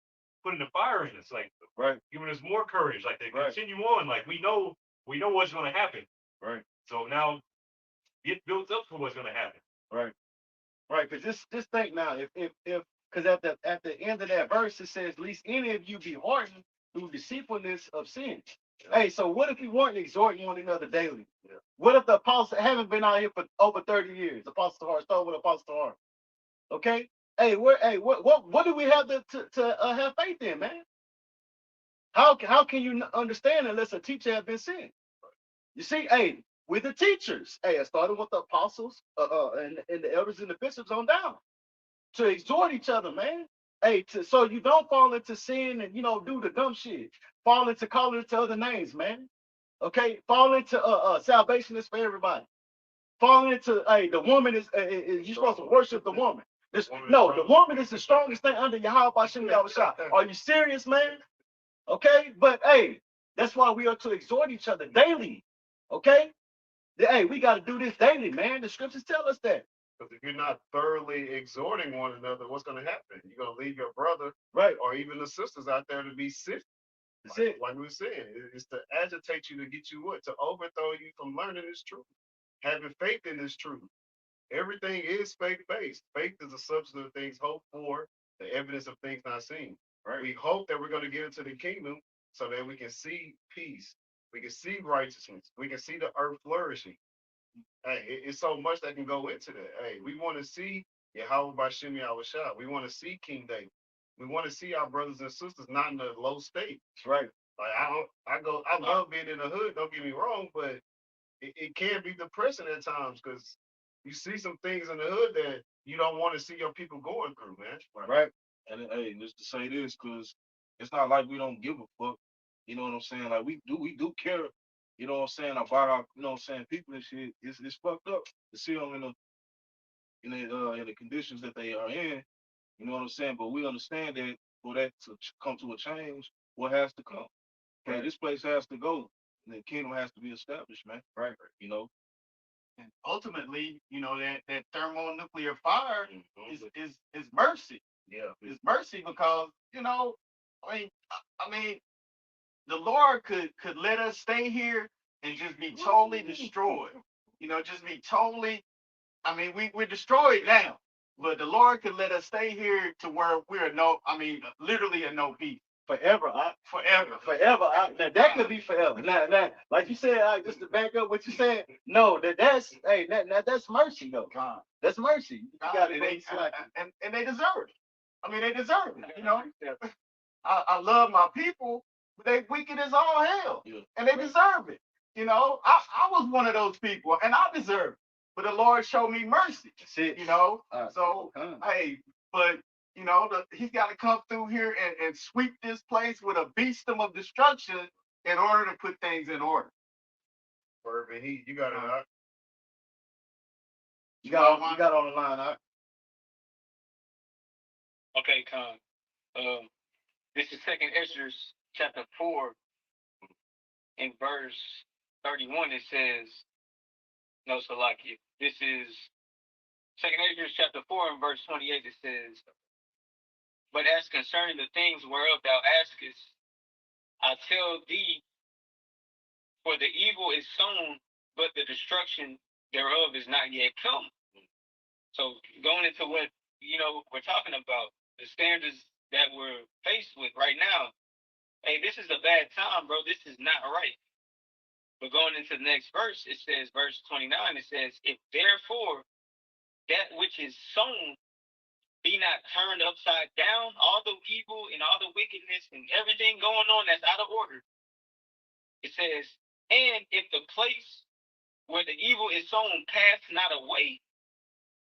D: putting the fire in us, like
B: Right.
D: giving us more courage, like to
B: Right.
D: continue on. Like we know what's going to happen.
B: Right.
D: So now get built up for what's going to happen.
B: Right. Right. Because just think now, if because at the end of that verse it says, "Least any of you be hardened through deceitfulness of sin." Hey, so what if we weren't exhorting one another daily?
A: Yeah.
B: What if the apostles haven't been out here for over 30 years? Apostle Hart, start with Apostle Hart. Okay. Hey, what do we have to have faith in, man? How can you understand unless a teacher has been sent? You see, hey, we're the teachers. Hey, I started with the apostles and the elders and the bishops on down to exhort each other, man. Hey, so you don't fall into sin and do the dumb shit. Fall into calling it to other names, man. Okay, fall into salvation is for everybody. Fall into the woman is you're supposed to worship the woman. The woman is the strongest thing under Yahweh Bashem Yahweh Shai. Are you serious, man? Okay, but hey, that's why we are to exhort each other daily. Okay, hey, we got to do this daily, man. The scriptures tell us that.
A: Because if you're not thoroughly exhorting one another, what's going to happen? You're going to leave your brother,
B: right,
A: or even the sisters out there to be sick.
B: That's it.
A: Like we were saying, it's to agitate you to get you what? To overthrow you from learning this truth, having faith in this truth. Everything is faith-based. Faith is the substance of things hoped for, the evidence of things not seen. Right? We hope that we're going to get into the kingdom so that we can see peace, we can see righteousness, we can see the earth flourishing. Hey, it's so much that can go into that. Hey, we want to see Yahweh Bashem Yahweh Shah. We want to see King David. We want to see our brothers and sisters not in a low state.
B: That's right.
A: Like I love being in the hood. Don't get me wrong, but it can be depressing at times because you see some things in the hood that you don't want to see your people going through, man.
B: Right.
C: And hey, just to say this, because it's not like we don't give a fuck. You know what I'm saying? Like we do care. You know what I'm saying, about our, people and shit. It's fucked up to see them in the conditions that they are in. You know what I'm saying? But we understand that for that to come to a change, what has to come? Okay, this place has to go. And the kingdom has to be established, man.
B: Right.
C: You know.
F: And ultimately, that thermonuclear fire is mercy.
A: Yeah.
F: It's mercy because, I mean, the Lord could let us stay here and just be totally destroyed. Just be totally. I mean, we're destroyed now, but the Lord could let us stay here to where we're literally a no peace.
B: Forever, forever. Now that could be forever. Now, like you said, just to back up what you said. No, that's mercy, though. That's mercy.
F: And they deserve it. I mean, they deserve it. I love my people, but they wicked as all hell, and they deserve it. I was one of those people, and I deserve it. But the Lord showed me mercy. So hey, but he's got to come through here and sweep this place with a beastum of destruction in order to put things in order.
A: Bourbon, you got it.
B: You got on the line,
E: Okay, Con. This is Second Ezra chapter 4 in verse 31. It says, no, Salakia. This is Second Ezra chapter 4 and verse 28. It says, but as concerning the things whereof thou askest, I tell thee, for the evil is sown, but the destruction thereof is not yet come. So going into what we're talking about, the standards that we're faced with right now. Hey, this is a bad time, bro. This is not right. But going into the next verse, it says, verse 29, it says, if therefore that which is sown be not turned upside down, all the evil and all the wickedness and everything going on that's out of order. It says, and if the place where the evil is sown pass not away,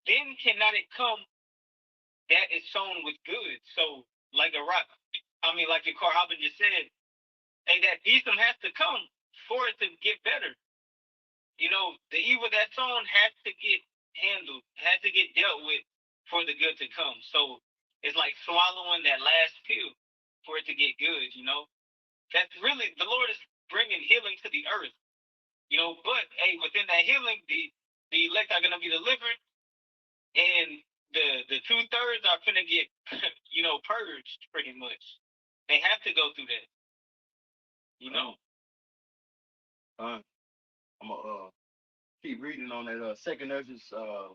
E: then cannot it come that is sown with good. So, like a rock, like your Carhaba just said, hey, that Ephraim has to come for it to get better. The evil that's sown has to get handled, has to get dealt with for the good to come. So it's like swallowing that last pill for it to get good. That's really the Lord is bringing healing to the earth. But hey, within that healing, the elect are gonna be delivered, and the 2/3 are gonna get purged pretty much. They have to go through that.
B: I'm gonna keep reading on that Second Ezra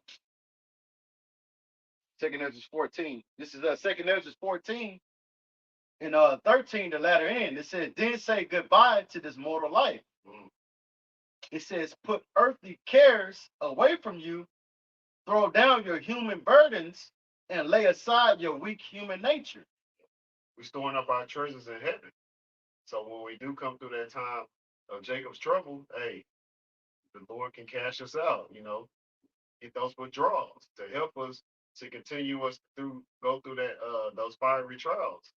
B: 14. This is Second Ezra 14 and 13, the latter end. It says, then say goodbye to this mortal life. It says, put earthly cares away from you, throw down your human burdens, and lay aside your weak human nature.
A: We're storing up our treasures in heaven. So when we do come through that time of Jacob's trouble, hey, the Lord can cash us out, get those withdrawals to help us to continue us go through that those fiery trials.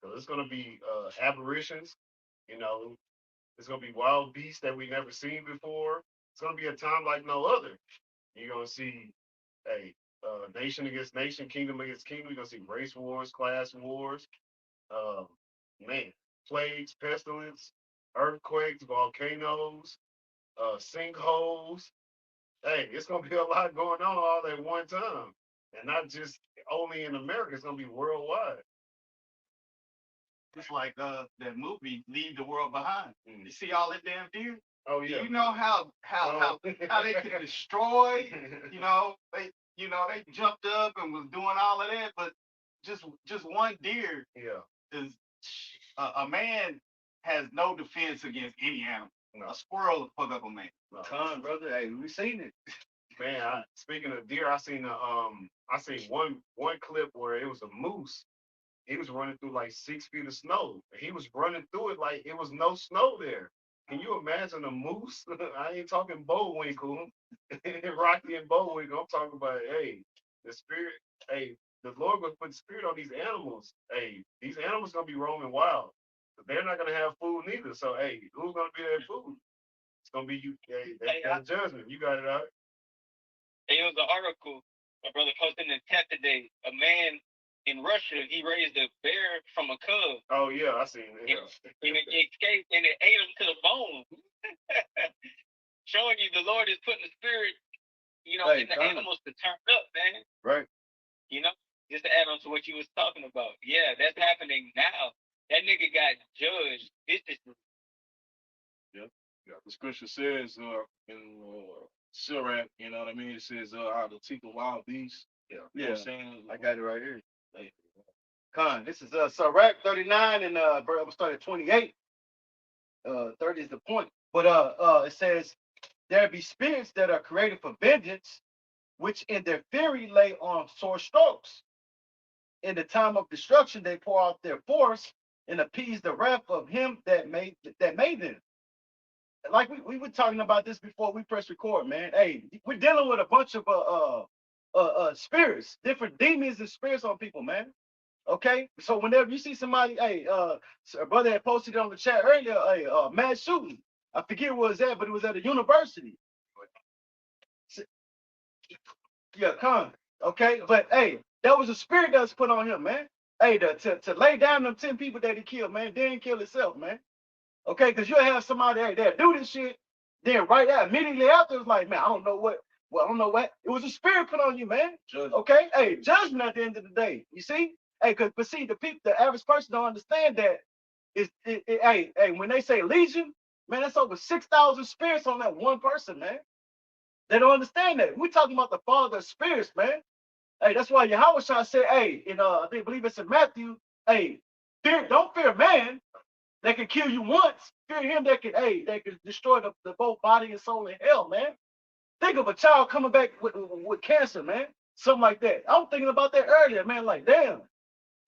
A: So it's gonna be aberrations, you know, it's gonna be wild beasts that we never seen before. It's gonna be a time like no other. You're gonna see a nation against nation, kingdom against kingdom. You're gonna see race wars, class wars, um, man, plagues, pestilence, earthquakes, volcanoes, sinkholes. Hey, it's gonna be a lot going on all at one time, and not just only in America. It's gonna be worldwide.
F: It's like that movie Leave the World Behind. You see all that damn deer?
A: Oh
F: Do
A: yeah.
F: you know how they could destroy? They jumped up and was doing all of that, but just one deer
A: Yeah.
F: is a man has no defense against any animal.
A: No.
F: A squirrel will fuck up a man.
A: No.
B: Come, brother. Hey, we seen it.
A: Man, speaking of deer, I seen one clip where it was a moose. He was running through like 6 feet of snow. He was running through it like it was no snow there. Can you imagine a moose? I ain't talking Bullwinkle, Rocky and Bullwinkle. I'm talking about, hey, the spirit. Hey, the Lord will put spirit on these animals. Hey, these animals gonna be roaming wild. But they're not gonna have food neither. So, hey, who's gonna be their food? It's gonna be you. Hey, that's judgment. You got it out.
E: It was an article my brother posted in the chat today. A man in Russia, he raised a bear from a cub.
A: Oh yeah, I seen it.
E: Yeah. And it escaped and it ate him to the bone. Showing you the Lord is putting the spirit, in the animals to turn up, man.
B: Right.
E: Just to add on to what you was talking about. Yeah, that's happening now. That nigga got judged viciously.
C: Yeah. The scripture says in Sirach, you know what I mean? It says how to teach the wild beasts.
B: Yeah.
C: You know what I'm saying?
B: I got it right here. Con, this is Sirach 39 and I'm gonna start at 28. 30 is the point. But it says there be spirits that are created for vengeance, which in their fury lay on sore strokes. In the time of destruction, they pour out their force and appease the wrath of him that made them. Like we were talking about this before we press record, man. Hey, we're dealing with a bunch of spirits, different demons and spirits on people, man. Okay, so whenever you see somebody, hey, a brother had posted it on the chat earlier, hey, mass shooting. I forget where it was at, but it was at a university. Yeah, con. Okay, but hey, That was a spirit that was put on him, man. Hey, to lay down them 10 people that he killed, man, didn't kill himself, man. Okay, because you'll have somebody that do this shit, then right there, immediately after, it's like, man, I don't know what. Well, I don't know what. It was a spirit put on you, man.
C: Judgment.
B: Okay, hey, judgment at the end of the day. You see, hey, but see, the average person don't understand that. Hey, when they say legion, man, that's over 6,000 spirits on that one person, man. They don't understand that. We're talking about the Father of spirits, man. Hey, that's why Yahweh Shah said, hey, I believe it's in Matthew, hey, don't fear man that can kill you once. Fear him that can destroy the both body and soul in hell, man. Think of a child coming back with cancer, man. Something like that. I was thinking about that earlier, man. Like, damn,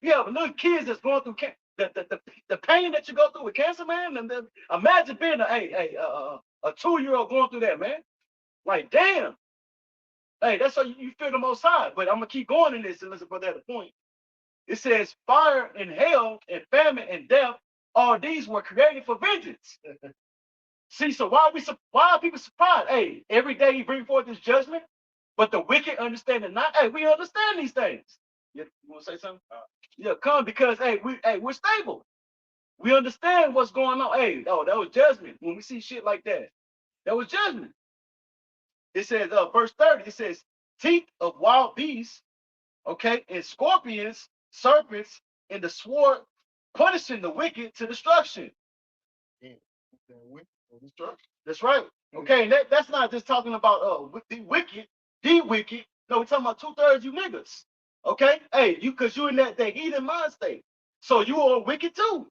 B: you have little kids that's going through the pain that you go through with cancer, man. And then imagine being a 2-year-old going through that, man. Like, damn. Hey, that's how you feel the Most High. But I'm gonna keep going in this and listen for that point. It says, fire and hell and famine and death, all these were created for vengeance. See, so why are people surprised? Hey, every day he bring forth this judgment, but the wicked understand it not. Hey, we understand these things. You want to say something? Yeah, come because we're stable. We understand what's going on. Hey, oh, that was judgment. When we see shit like that, that was judgment. It says, verse 30, it says, teeth of wild beasts, okay, and scorpions, serpents, and the sword, punishing the wicked to destruction. That's right. Okay, and that's not just talking about the wicked, No, we're talking about 2/3 you niggas. Okay, hey, because you in that heathen mind state, so you are wicked too.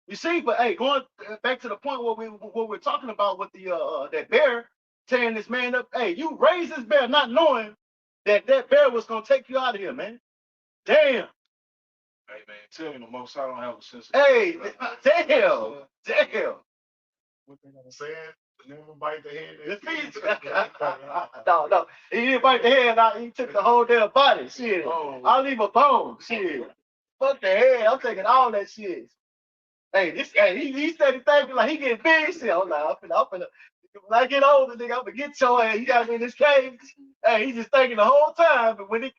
B: You see, but hey, going back to the point what we're talking about with the that bear tearing this man up. Hey, you raised this bear not knowing that bear was gonna take you out of here, man. Damn.
C: Hey man, tell me the most I don't have a sense of
B: Hey, damn.
A: What they gonna say? Never bite the hand.
B: The feet. No. He didn't bite the head out. He took the whole damn body. Shit.
C: Oh.
B: I'll leave a bone. Shit. Fuck the head. I'm taking all that shit. Hey, he said he thinking like he getting big. Shit. I'm like, I'm finna. When I get older, nigga, I'm gonna get your ass. You got me in this cage. Hey, he just thinking the whole time. But when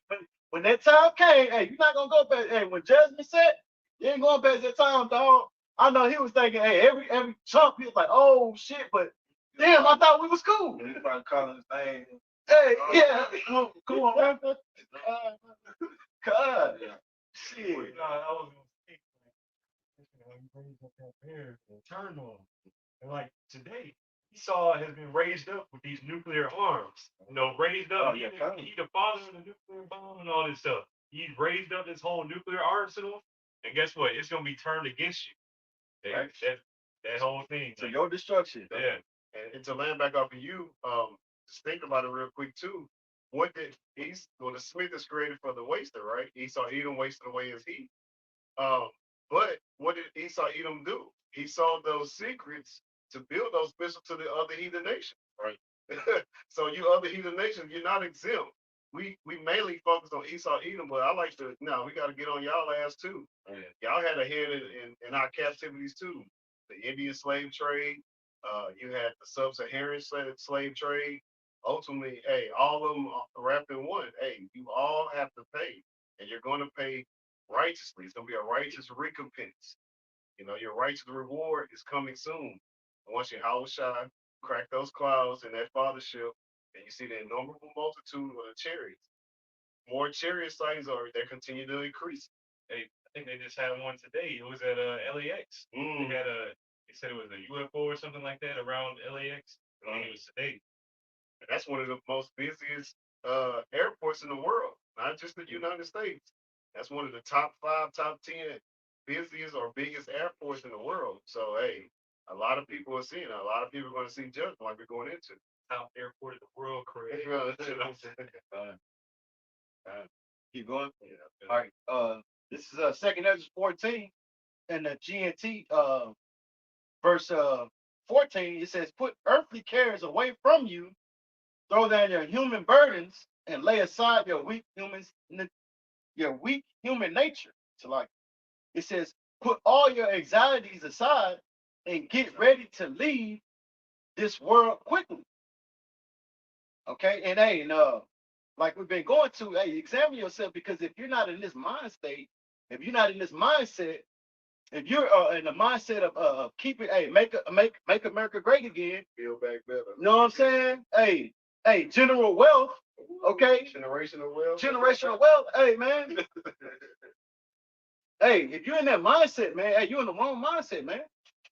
B: that time came, hey, you're not gonna go back. Hey, when judgment set, you ain't going back that time, dog. I know he was thinking, hey, every chump, he was like, oh shit, but damn, I thought we was cool.
C: Everybody calling his name.
B: Hey, yeah, cool on, man. God, shit.
D: I was gonna say, like, he raised up that bear and turned on him. And like today, Esau has been raised up with these nuclear arms. Raised up.
C: Oh, yeah,
D: he the father of the nuclear bomb and all this stuff. He's raised up this whole nuclear arsenal, and guess what? It's gonna be turned against you.
B: Right.
D: That whole thing.
B: To your destruction.
D: Yeah.
A: And to land back off of you, just think about it real quick too. What did the Smith is created for the waster, right? Esau Edom wasted away his heat. But what did Esau Edom do? He saw those secrets to build those pistols to the other heathen nations, right? So you other heathen nations, you're not exempt. We mainly focus on Esau Edom, but I like to we got to get on y'all ass too. Y'all had a hand in our captivities too. The Indian slave trade, you had the sub-Saharan slave trade. Ultimately, hey, all of them wrapped in one. Hey, you all have to pay, and you're going to pay righteously. It's going to be a righteous recompense. Your righteous reward is coming soon. And once your house shine, crack those clouds in that fathership, and you see the innumerable multitude of the chariots. More chariot sightings they continue to increase.
D: I think they just had one today. It was at LAX. They said it was a UFO or something like that around LAX. I think it was today.
A: And that's one of the most busiest airports in the world, not just the United States. That's one of the top 5, top 10 busiest or biggest airports in the world. So, hey, a lot of people are seeing it. A lot of people are going to see judgment like we're going into.
D: Top airport in the world, correct?
B: Keep going. Yeah. All right. This is 2nd Ezra 14 and the GNT verse 14. It says, "Put earthly cares away from you, throw down your human burdens, and lay aside your weak human nature." So like it says, put all your anxieties aside and get ready to leave this world quickly. Okay, and like we've been going to, hey, examine yourself, because if you're not in this mind state, if you're not in this mindset, if you're in the mindset of keeping, hey, make America great again,
A: Build back better.
B: you know what I'm saying? Hey, general wealth, okay,
A: Generational wealth.
B: generational wealth, hey man, hey, if you're in that mindset, man, hey, you're in the wrong mindset, man.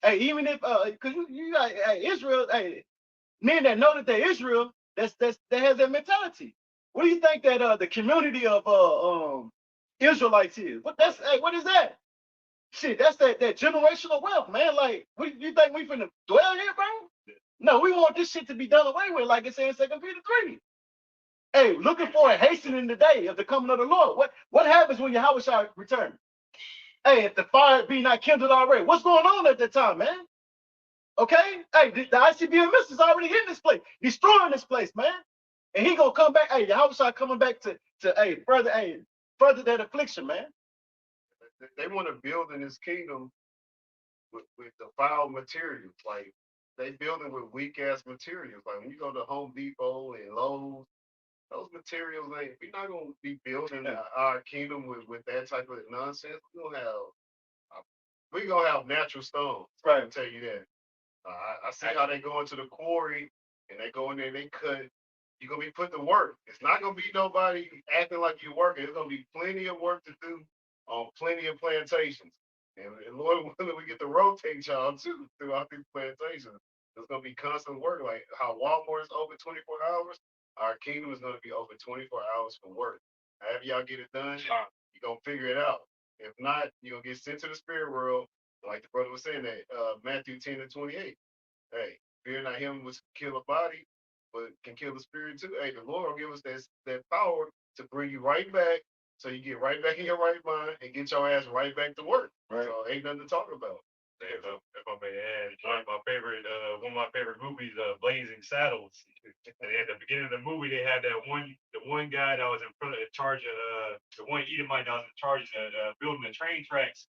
B: Hey, even if cause you got, hey, Israel, hey, men that know that they're Israel, that has that mentality. What do you think that the community of Israelites is? What that's, hey, what is that? Shit, that's that generational wealth, man. Like, what you think we finna dwell here, bro? No, we want this shit to be done away with, like it says in 2 Peter 3. Hey, looking for a hastening the day of the coming of the Lord. What happens when Yahweh shall return? Hey, if the fire be not kindled already, what's going on at that time, man? Okay? Hey, the ICBMS is already in this place, destroying this place, man. And he gonna come back. Hey, Yahweh shall coming back to further that affliction, man.
A: They want to build in this kingdom with defiled materials. Like they building with weak ass materials. Like when you go to Home Depot and Lowe's, those materials ain't. We're not gonna be building our kingdom with that type of nonsense. We gonna have natural stones. I can tell you that. I see how they go into the quarry and they go in there and they cut. You're gonna be put to work. It's not gonna be nobody acting like you're working. There's gonna be plenty of work to do on plenty of plantations. And Lord willing, we get to rotate y'all too throughout these plantations. There's gonna be constant work. Like how Walmart is open 24 hours, our kingdom is gonna be open 24 hours for work. However y'all get it done, you're gonna figure it out. If not, you're gonna get sent to the spirit world, like the brother was saying that Matthew 10 and 28. Hey, fear not him which can kill a body, but can kill the spirit too. Hey, the Lord will give us that power to bring you right back, so you get right back in your right mind and get your ass right back to work. Right. So ain't nothing to talk about.
D: If I may add, one of my favorite movies, Blazing Saddles. And at the beginning of the movie, they had the one guy that was in charge of the one Edomite that was in charge of building the train tracks.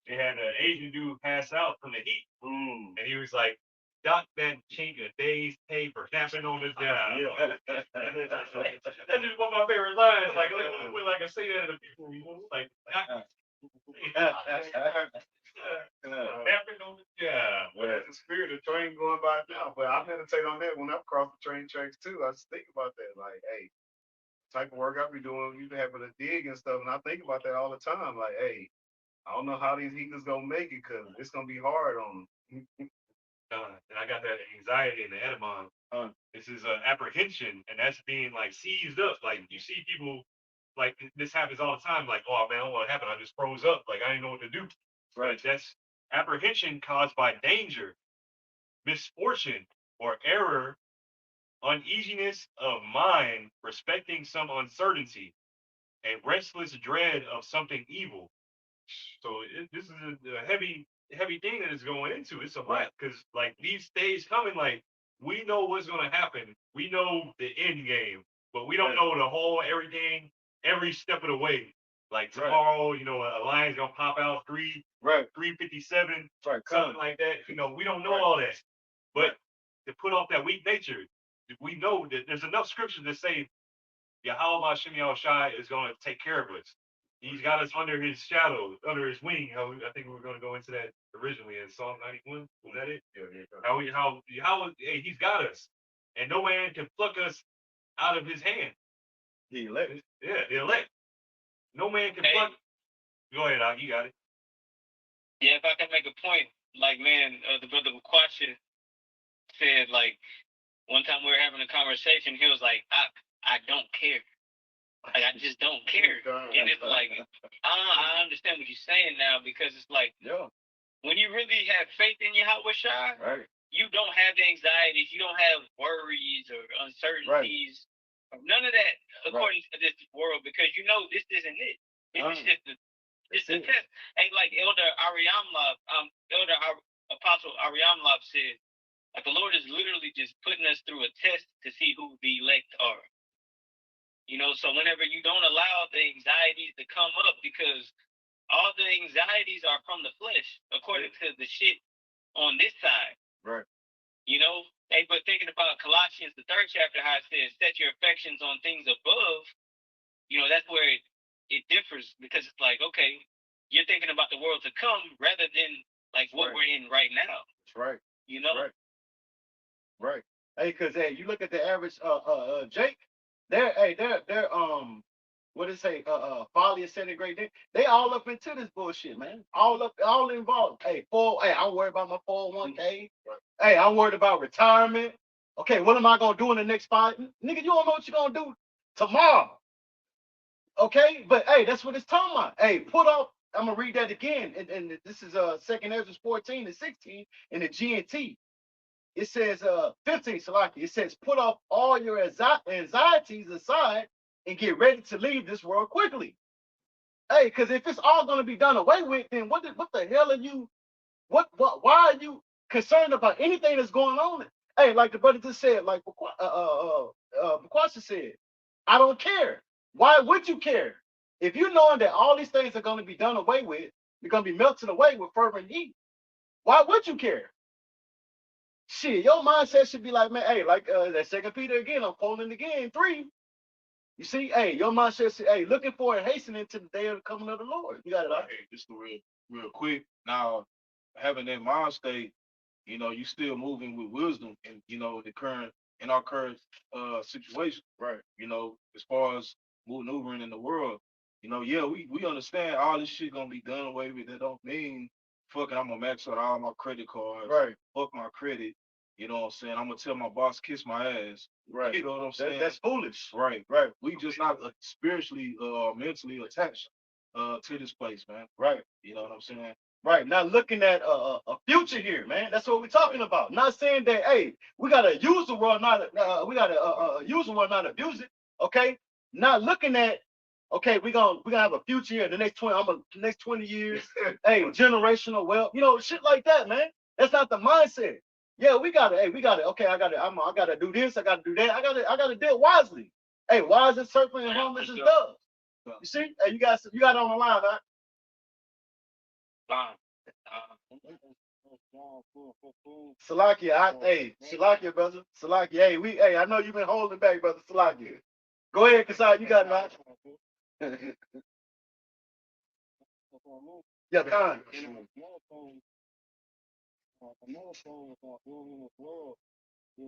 D: They had an Asian dude pass out from the heat, and he was like, "Doc that chink a day's pay for napping on this job." Yeah. That's just one of my favorite lines. Like I can say that to people, like, napping on the job.
A: Well, that's the spirit of train going by now. But I meditate on that when I'm across the train tracks too. I just think about that. Like, hey, type of work I be doing, you having to dig and stuff, and I think about that all the time. Like, hey, I don't know how these heathens gonna make it because it's gonna be hard on them.
D: And I got that anxiety in the Edamon. This is apprehension, and that's being like seized up. Like you see people, like this happens all the time. Like, oh man, I don't know what happened. I just froze up. Like I didn't know what to do. Right. That's apprehension caused by danger, misfortune, or error, uneasiness of mind, respecting some uncertainty, and restless dread of something evil. So this is a heavy thing that is going into. It's a lot because like these days coming, like we know what's going to happen. We know the end game, but we don't know the whole everything every step of the way. Like tomorrow, a lion's gonna pop out 357, something like that. We don't know all that, but to put off that weak nature, we know that there's enough scriptures that say Yahweh Shemi Shai is going to take care of us. He's got us under his shadow, under his wing. I think we were going to go into that originally in Psalm 91. Was that it? Yeah. How he's got us, and no man can pluck us out of his hand.
B: The elect.
D: Yeah, the elect. No man can pluck. Go ahead, Al, you got it.
E: Yeah, if I can make a point, like man, the brother Wakwacha said, like one time we were having a conversation, he was like, I don't care. Like I just don't care. And it's like I understand what you're saying now because it's like when you really have faith in Yahweh Shai, you don't have the anxieties, you don't have worries or uncertainties, none of that according to this world because you know this isn't it. It's just a test. And like Elder Apostle Ariamlov said, like the Lord is literally just putting us through a test to see who the elect are. So whenever you don't allow the anxieties to come up, because all the anxieties are from the flesh, according to the shit on this side. Right. They but thinking about Colossians, the third chapter, how it says, "Set your affections on things above." That's where it differs because it's like, okay, you're thinking about the world to come rather than like what we're in right now.
B: That's right.
E: You
B: That's
E: know,
B: right. Right. Hey, cause hey, you look at the average Jake, they're what it say, folly is setting great day. They all up into this bullshit, man. All involved. Hey, I'm worried about my 401k. Right. Hey, I'm worried about retirement. Okay, what am I gonna do in the next 5? Nigga, you don't know what you're gonna do tomorrow. Okay, but hey, that's what it's talking about. Hey, put off. I'm gonna read that again, and this is Second Ezra 14 and 16 in the GNT. It says 15, Salaki. It says, put off all your anxieties aside and get ready to leave this world quickly. Hey, because if it's all going to be done away with, then what the hell are you? Why are you concerned about anything that's going on? Hey, like the brother just said, like Bakwasha said, I don't care. Why would you care? If you knowing that all these things are going to be done away with, you're going to be melted away with fervent heat. Why would you care? Shit, your mindset should be like, man, hey, like that Second Peter again, I'm quoting again, 3. You see, hey, your mindset should, hey, looking for and hastening to the day of the coming of the Lord. You got it.
C: Hey, just real quick. Now, having that mind state, you still moving with wisdom, and in our current situation,
B: Right.
C: as far as maneuvering in the world, yeah, we understand all this shit gonna be done away with. That don't mean fucking I'm gonna max out all my credit cards,
B: Right.
C: fuck my credit. You know what I'm saying? I'm gonna tell my boss kiss my ass.
B: Right.
C: You know what I'm saying?
B: That's foolish.
C: Right.
B: Right.
C: We just not spiritually mentally attached to this place, man.
B: Right.
C: You know what I'm saying?
B: Right. Now looking at a future here, man. That's what we're talking about. Not saying that, hey, we gotta use the world, not we gotta use the world, not abuse it. Okay. Not looking at, okay, we gonna have a future here. The next 20 years. Hey, generational wealth. Shit like that, man. That's not the mindset. Yeah, we gotta. Okay, I gotta do this. I gotta do that. I gotta deal wisely. Hey, wise is circling and harmless as doves. You see? Hey, you got it on the line, man.
E: fine.
B: Salakia, hey, Salakia, brother. Salakia, hey, I know you've been holding back, brother. Salakia. Go ahead, Kasai, you got it, man. Yeah, time.
E: Another thing about being in this world, the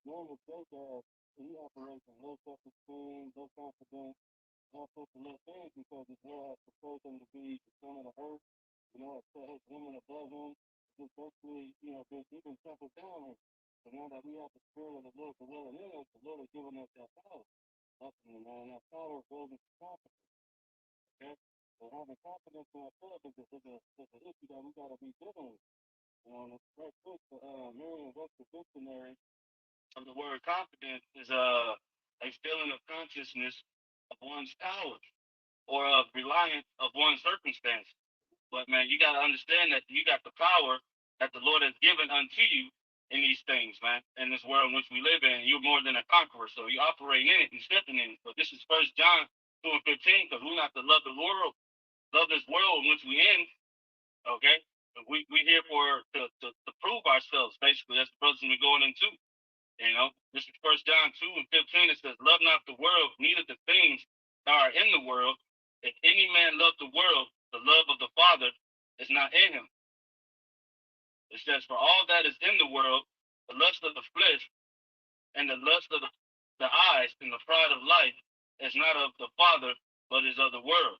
E: normal Jacob, he operates in low self-esteem, low confidence, all sorts of little things because his Lord has proposed him to be the son of the earth, has set his women above him, just basically, been even temple down. So now that we have the spirit of the Lord dwelling in us, the Lord has given us that power. Ultimately, man, that power goes into confidence. Okay? So having confidence in ourselves is an issue that we gotta be dealing with. It's right quick to Merriam-Webster dictionary of the word confidence is a feeling of consciousness of one's power or of reliance of one's circumstance. But man, you gotta understand that you got the power that the Lord has given unto you in these things, man. In this world in which we live in, you're more than a conqueror. So you operate in it and stepping in it. But this is First John 2:15, because we not to love the world, love this world in which we in. Okay, we here for to prove ourselves. Basically, that's the person we're going into. This is First John 2:15. It says, "Love not the world, neither the things that are in the world. If any man love the world, the love of the Father is not in him." It says, "For all that is in the world, the lust of the flesh and the lust of the eyes and the pride of life is not of the Father, but is of the world."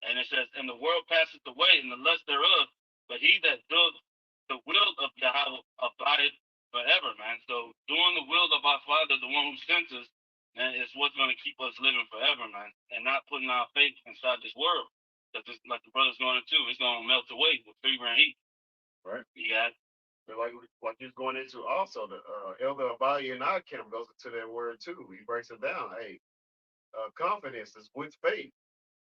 E: And it says, "And the world passeth away, and the lust thereof, but he that doeth the will of Yahweh abideth forever," man. So doing the will of our Father, the one who sent us, man, is what's going to keep us living forever, man, and not putting our faith inside this world. Because like the brother's going into, it's going to melt away with fever and heat.
A: Right.
E: Yeah.
A: But like you're going into also, the elder Abaya and our camp goes into that word too. He breaks it down. Hey, confidence is with faith.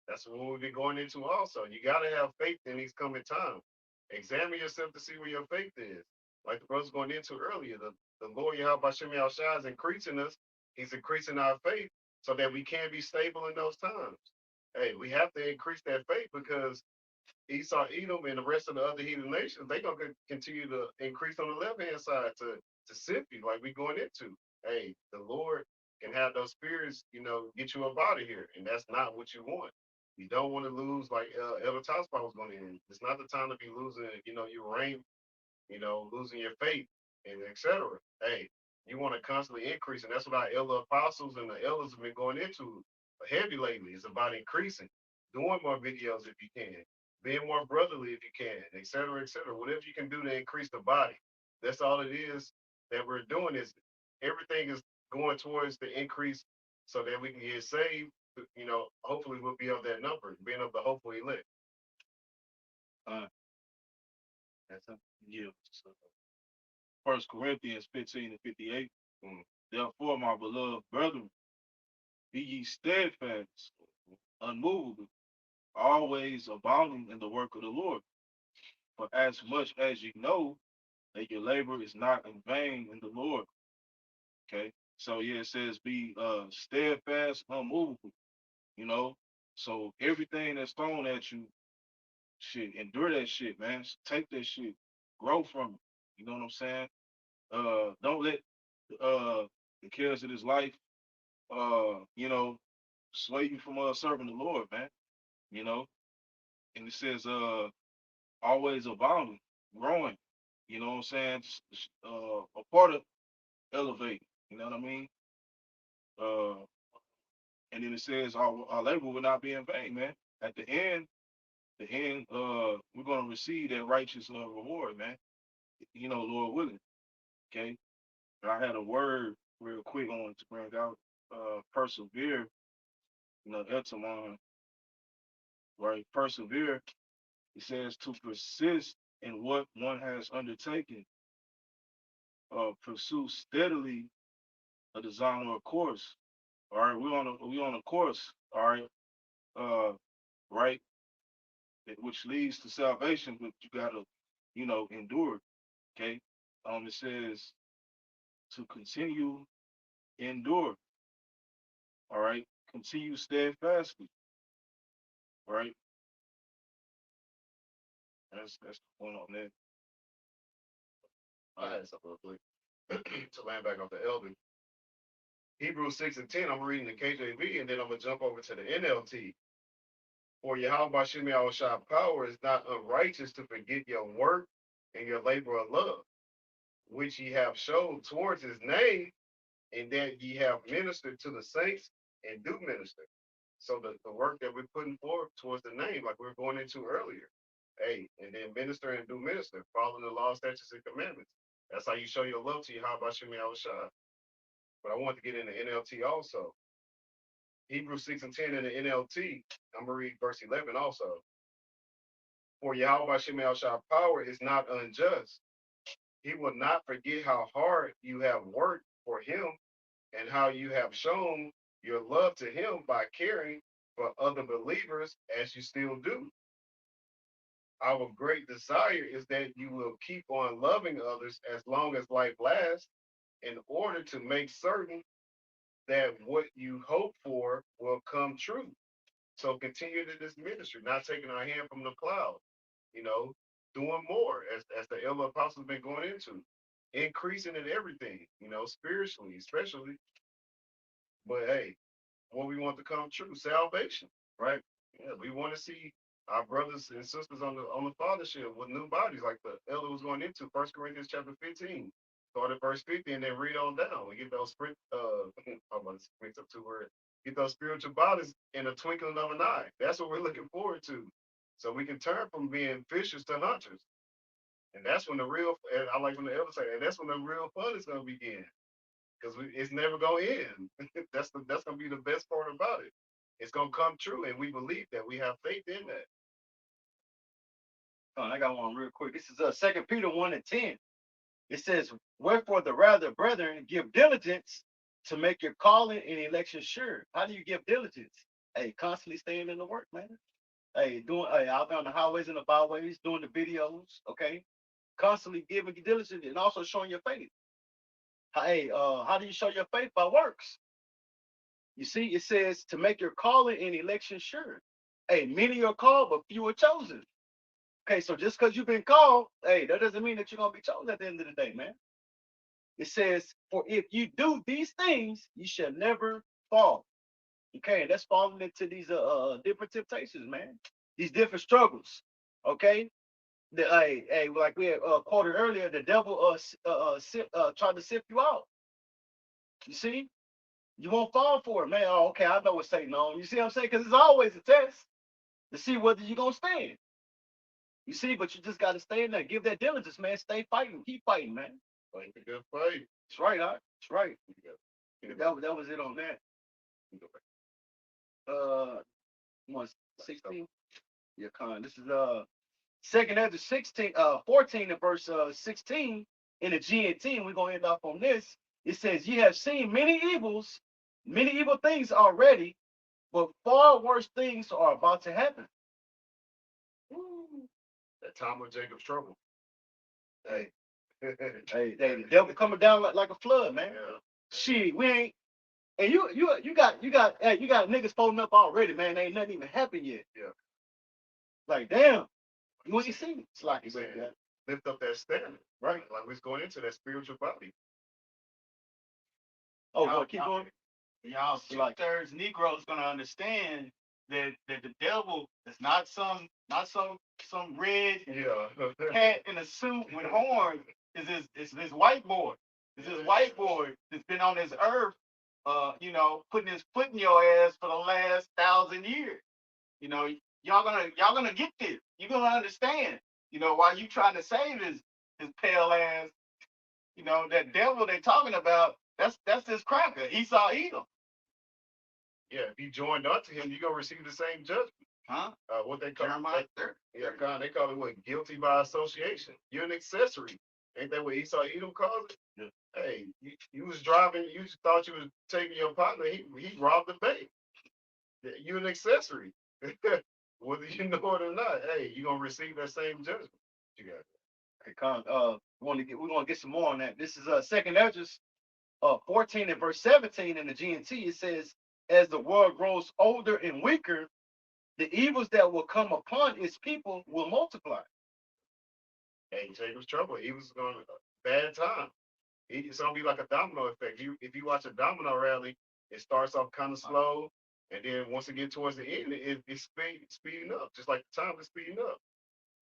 A: That's what we'll be going into also. You got to have faith in these coming times. Examine yourself to see where your faith is. Like the brother's going into earlier, the Lord Yahweh Shem Shai is increasing us. He's increasing our faith so that we can be stable in those times. Hey, we have to increase that faith because Esau, Edom, and the rest of the other heathen nations, they're going to continue to increase on the left hand side to to sift you like we going into. Hey, the Lord can have those spirits, get you up out of here, and that's not what you want. You don't want to lose, like Elder Tospa was going to end. It's not the time to be losing, your rank, losing your faith, and etc. Hey, you want to constantly increase, and that's what our elder apostles and the elders have been going into heavy lately. It's about increasing, doing more videos if you can, being more brotherly if you can, etc., etc. Whatever you can do to increase the body. That's all it is that we're doing. Is everything is going towards the increase so that we can get saved. Hopefully we'll be of that number, being of the hopeful elect.
B: Uh, that's a,
C: Yeah. So, 1 Corinthians 15:58.
A: Mm.
C: Therefore, my beloved brethren, be ye steadfast, unmovable, always abounding in the work of the Lord. For as much as you know that your labor is not in vain in the Lord. Okay. So yeah, it says be steadfast, unmovable. You know. So everything that's thrown at you, shit, endure that shit, man. Take that shit, grow from it. You know what I'm saying? Don't let uh the cares of this life sway you from serving the Lord, man. You know, and it says always abounding, growing. You know what I'm saying? A part of elevate. You know what I mean? Uh, and then it says our labor will not be in vain, man. At the end, we're gonna receive that righteous reward, man. Lord willing. Okay. And I had a word real quick on to bring out persevere, etamon, right? Persevere. It says to persist in what one has undertaken, pursue steadily a design or a course. All right, we on a course. All right, uh, right, which leads to salvation, but you gotta, endure. Okay. It says to continue endure. All right, continue steadfastly. Right, that's the point on that.
A: I had something real quick to land back off the elder. Hebrews 6 and 10, I'm reading the KJV, and then I'm going to jump over to the NLT. For Yahweh Shem Shah power is not unrighteous to forget your work and your labor of love, which ye have showed towards his name, and that ye have ministered to the saints and do minister. So the work that we're putting forth towards the name, like we were going into earlier, hey, and then minister and do minister, following the law, statutes, and commandments. That's how you show your love to Yahweh Shem Shah. But I want to get in the NLT also. Hebrews 6 and 10 in the NLT. I'm going to read verse 11 also. For Yahweh Shem Shah power is not unjust. He will not forget how hard you have worked for him and how you have shown your love to him by caring for other believers as you still do. Our great desire is that you will keep on loving others as long as life lasts in order to make certain that what you hope for will come true. So continue to this ministry, not taking our hand from the plow, you know, doing more as the elder apostles been going into, increasing in everything, spiritually, especially. But hey, what we want to come true, salvation, right? Yeah, we want to see our brothers and sisters on the fathership with new bodies, like the elder was going into 1 Corinthians chapter 15. Start at verse 50 and then read on down. We get those I'm gonna mix up two words. Get those spiritual bodies in a twinkling of an eye. That's what we're looking forward to. So we can turn from being fishers to hunters. And that's when the real, and I like when the elder say, and that's when the real fun is gonna begin because it's never gonna end. That's gonna be the best part about it. It's gonna come true, and we believe that. We have faith in that.
B: I got one real quick. This is 2 Peter 1 and 10. It says, wherefore the rather, brethren, give diligence to make your calling and election sure. How do you give diligence? Hey, constantly staying in the work, man. Hey, out there on the highways and the byways, doing the videos, okay? Constantly giving diligence and also showing your faith. Hey, how do you show your faith? By works. You see, it says to make your calling and election sure. Hey, many are called, but few are chosen. Okay, so just because you've been called, hey, that doesn't mean that you're gonna be chosen at the end of the day, man. It says, "For if you do these things, you shall never fall." Okay, and that's falling into these different temptations, man. These different struggles. Okay, like we had quoted earlier, the devil tried to sift you out. You see, you won't fall for it, man. Oh, okay, I know what Satan on. You see what I'm saying? Because it's always a test to see whether you're gonna stand. You see, but you just gotta stay in there. Give that diligence, man. Stay fighting. Keep fighting, man.
A: Fight the good fight.
B: That's right, huh? That's right. That was it on that. Uh, 116. Yeah, Con. This is second Ezra 16, 14 and verse 16 in the GNT. We're gonna end off on this. It says, "You have seen many evil things already, but far worse things are about to happen."
A: That time of Jacob's trouble.
B: Hey, hey, the devil coming down like a flood, man.
A: Yeah.
B: Shit, we ain't. And you got niggas folding up already, man. Ain't nothing even happened yet.
A: Yeah.
B: Like, damn, you ain't seen it. It's like you said that.
A: Lift up that standard.
B: Right.
A: Like we're going into that spiritual body.
B: Oh, go keep going.
F: Y'all two-thirds Negroes gonna understand that the devil is not some red cat in a suit with horns. Is this white boy. It's this white boy that's been on this earth, putting his foot in your ass for the last 1,000 years. You know, y'all gonna get this. You're gonna understand. You know, while you trying to save his pale ass, that devil they talking about, that's his cracker. Esau Edom.
A: Yeah, if you joined unto him, you're gonna receive the same judgment.
F: Huh?
A: What they call
F: Jeremiah
A: it? Yeah, God, they call it what? Guilty by association. You're an accessory. Ain't that what Esau Edom calls it?
B: Yeah.
A: Hey, you was driving, you thought you was taking your partner, he robbed the bank. You're an accessory. Whether you know it or not, hey, you're gonna receive that same judgment. You got it.
B: Okay, Con. We're gonna get some more on that. This is second Ezra 14 and verse 17 in the GNT. It says, "As the world grows older and weaker, the evils that will come upon its people will multiply."
A: Hey, Jacob's trouble. He was going bad time. It's gonna be like a domino effect. If you watch a domino rally, it starts off kind of slow, and then once it gets towards the end, it's speeding up, just like the time is speeding up.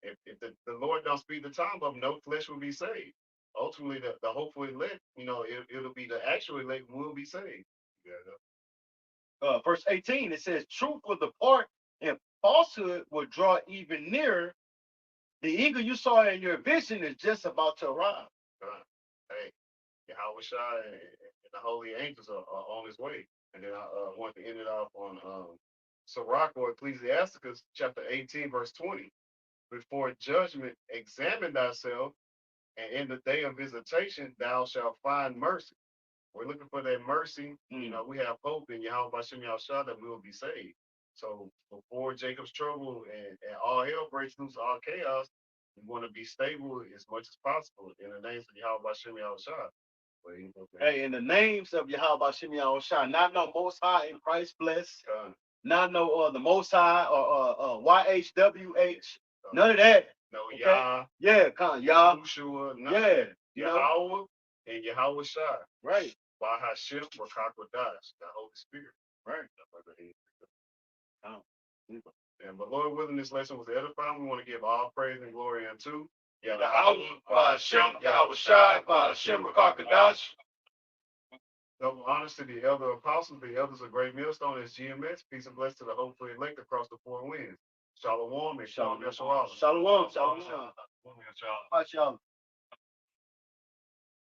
A: If the Lord don't speed the time up, no flesh will be saved. Ultimately, the hopeful elect, it'll be the actual elect will be saved. Yeah.
B: Verse 18, it says, "Truth will depart and falsehood will draw even nearer. The eagle you saw in your vision is just about to arrive."
A: Hey, Yahweh Shai and the holy angels are on his way. And then I want to end it off on Sirach or Ecclesiasticus chapter 18, verse 20. "Before judgment, examine thyself, and in the day of visitation, thou shalt find mercy." We're looking for that mercy. We have hope in Yahweh Bashem Yahushua that we will be saved. So before Jacob's trouble and all hell breaks loose, all chaos, we want to be stable as much as possible in the names of Yahweh Bashem Yahushua.
B: Hey, in the names of Yahweh Shem Yahushua, not no Most High in Christ bless, not no the Most High or YHWH, none of that.
A: No,
B: okay?
A: Yah,
B: Yeah, Yah,
A: Yahushua,
B: yeah,
A: Yahweh and Yahweh Shai.
B: Right.
A: By Hashem or Kakwadash, the Holy Spirit.
B: Right.
A: And but Lord willing, this lesson was edifying. We want to give all praise and glory unto
E: Yahweh, by Hashem, Yahweh Shai, by Hashem, Rakakadash.
A: Double honors to the elder apostles, the elders of Great Millstone as GMS. Peace and blessings to the hopefully elect across the four winds. Shalom and Shalom Yeshua.
B: Shalom. Shalom.
D: Shalom.
B: Shalom.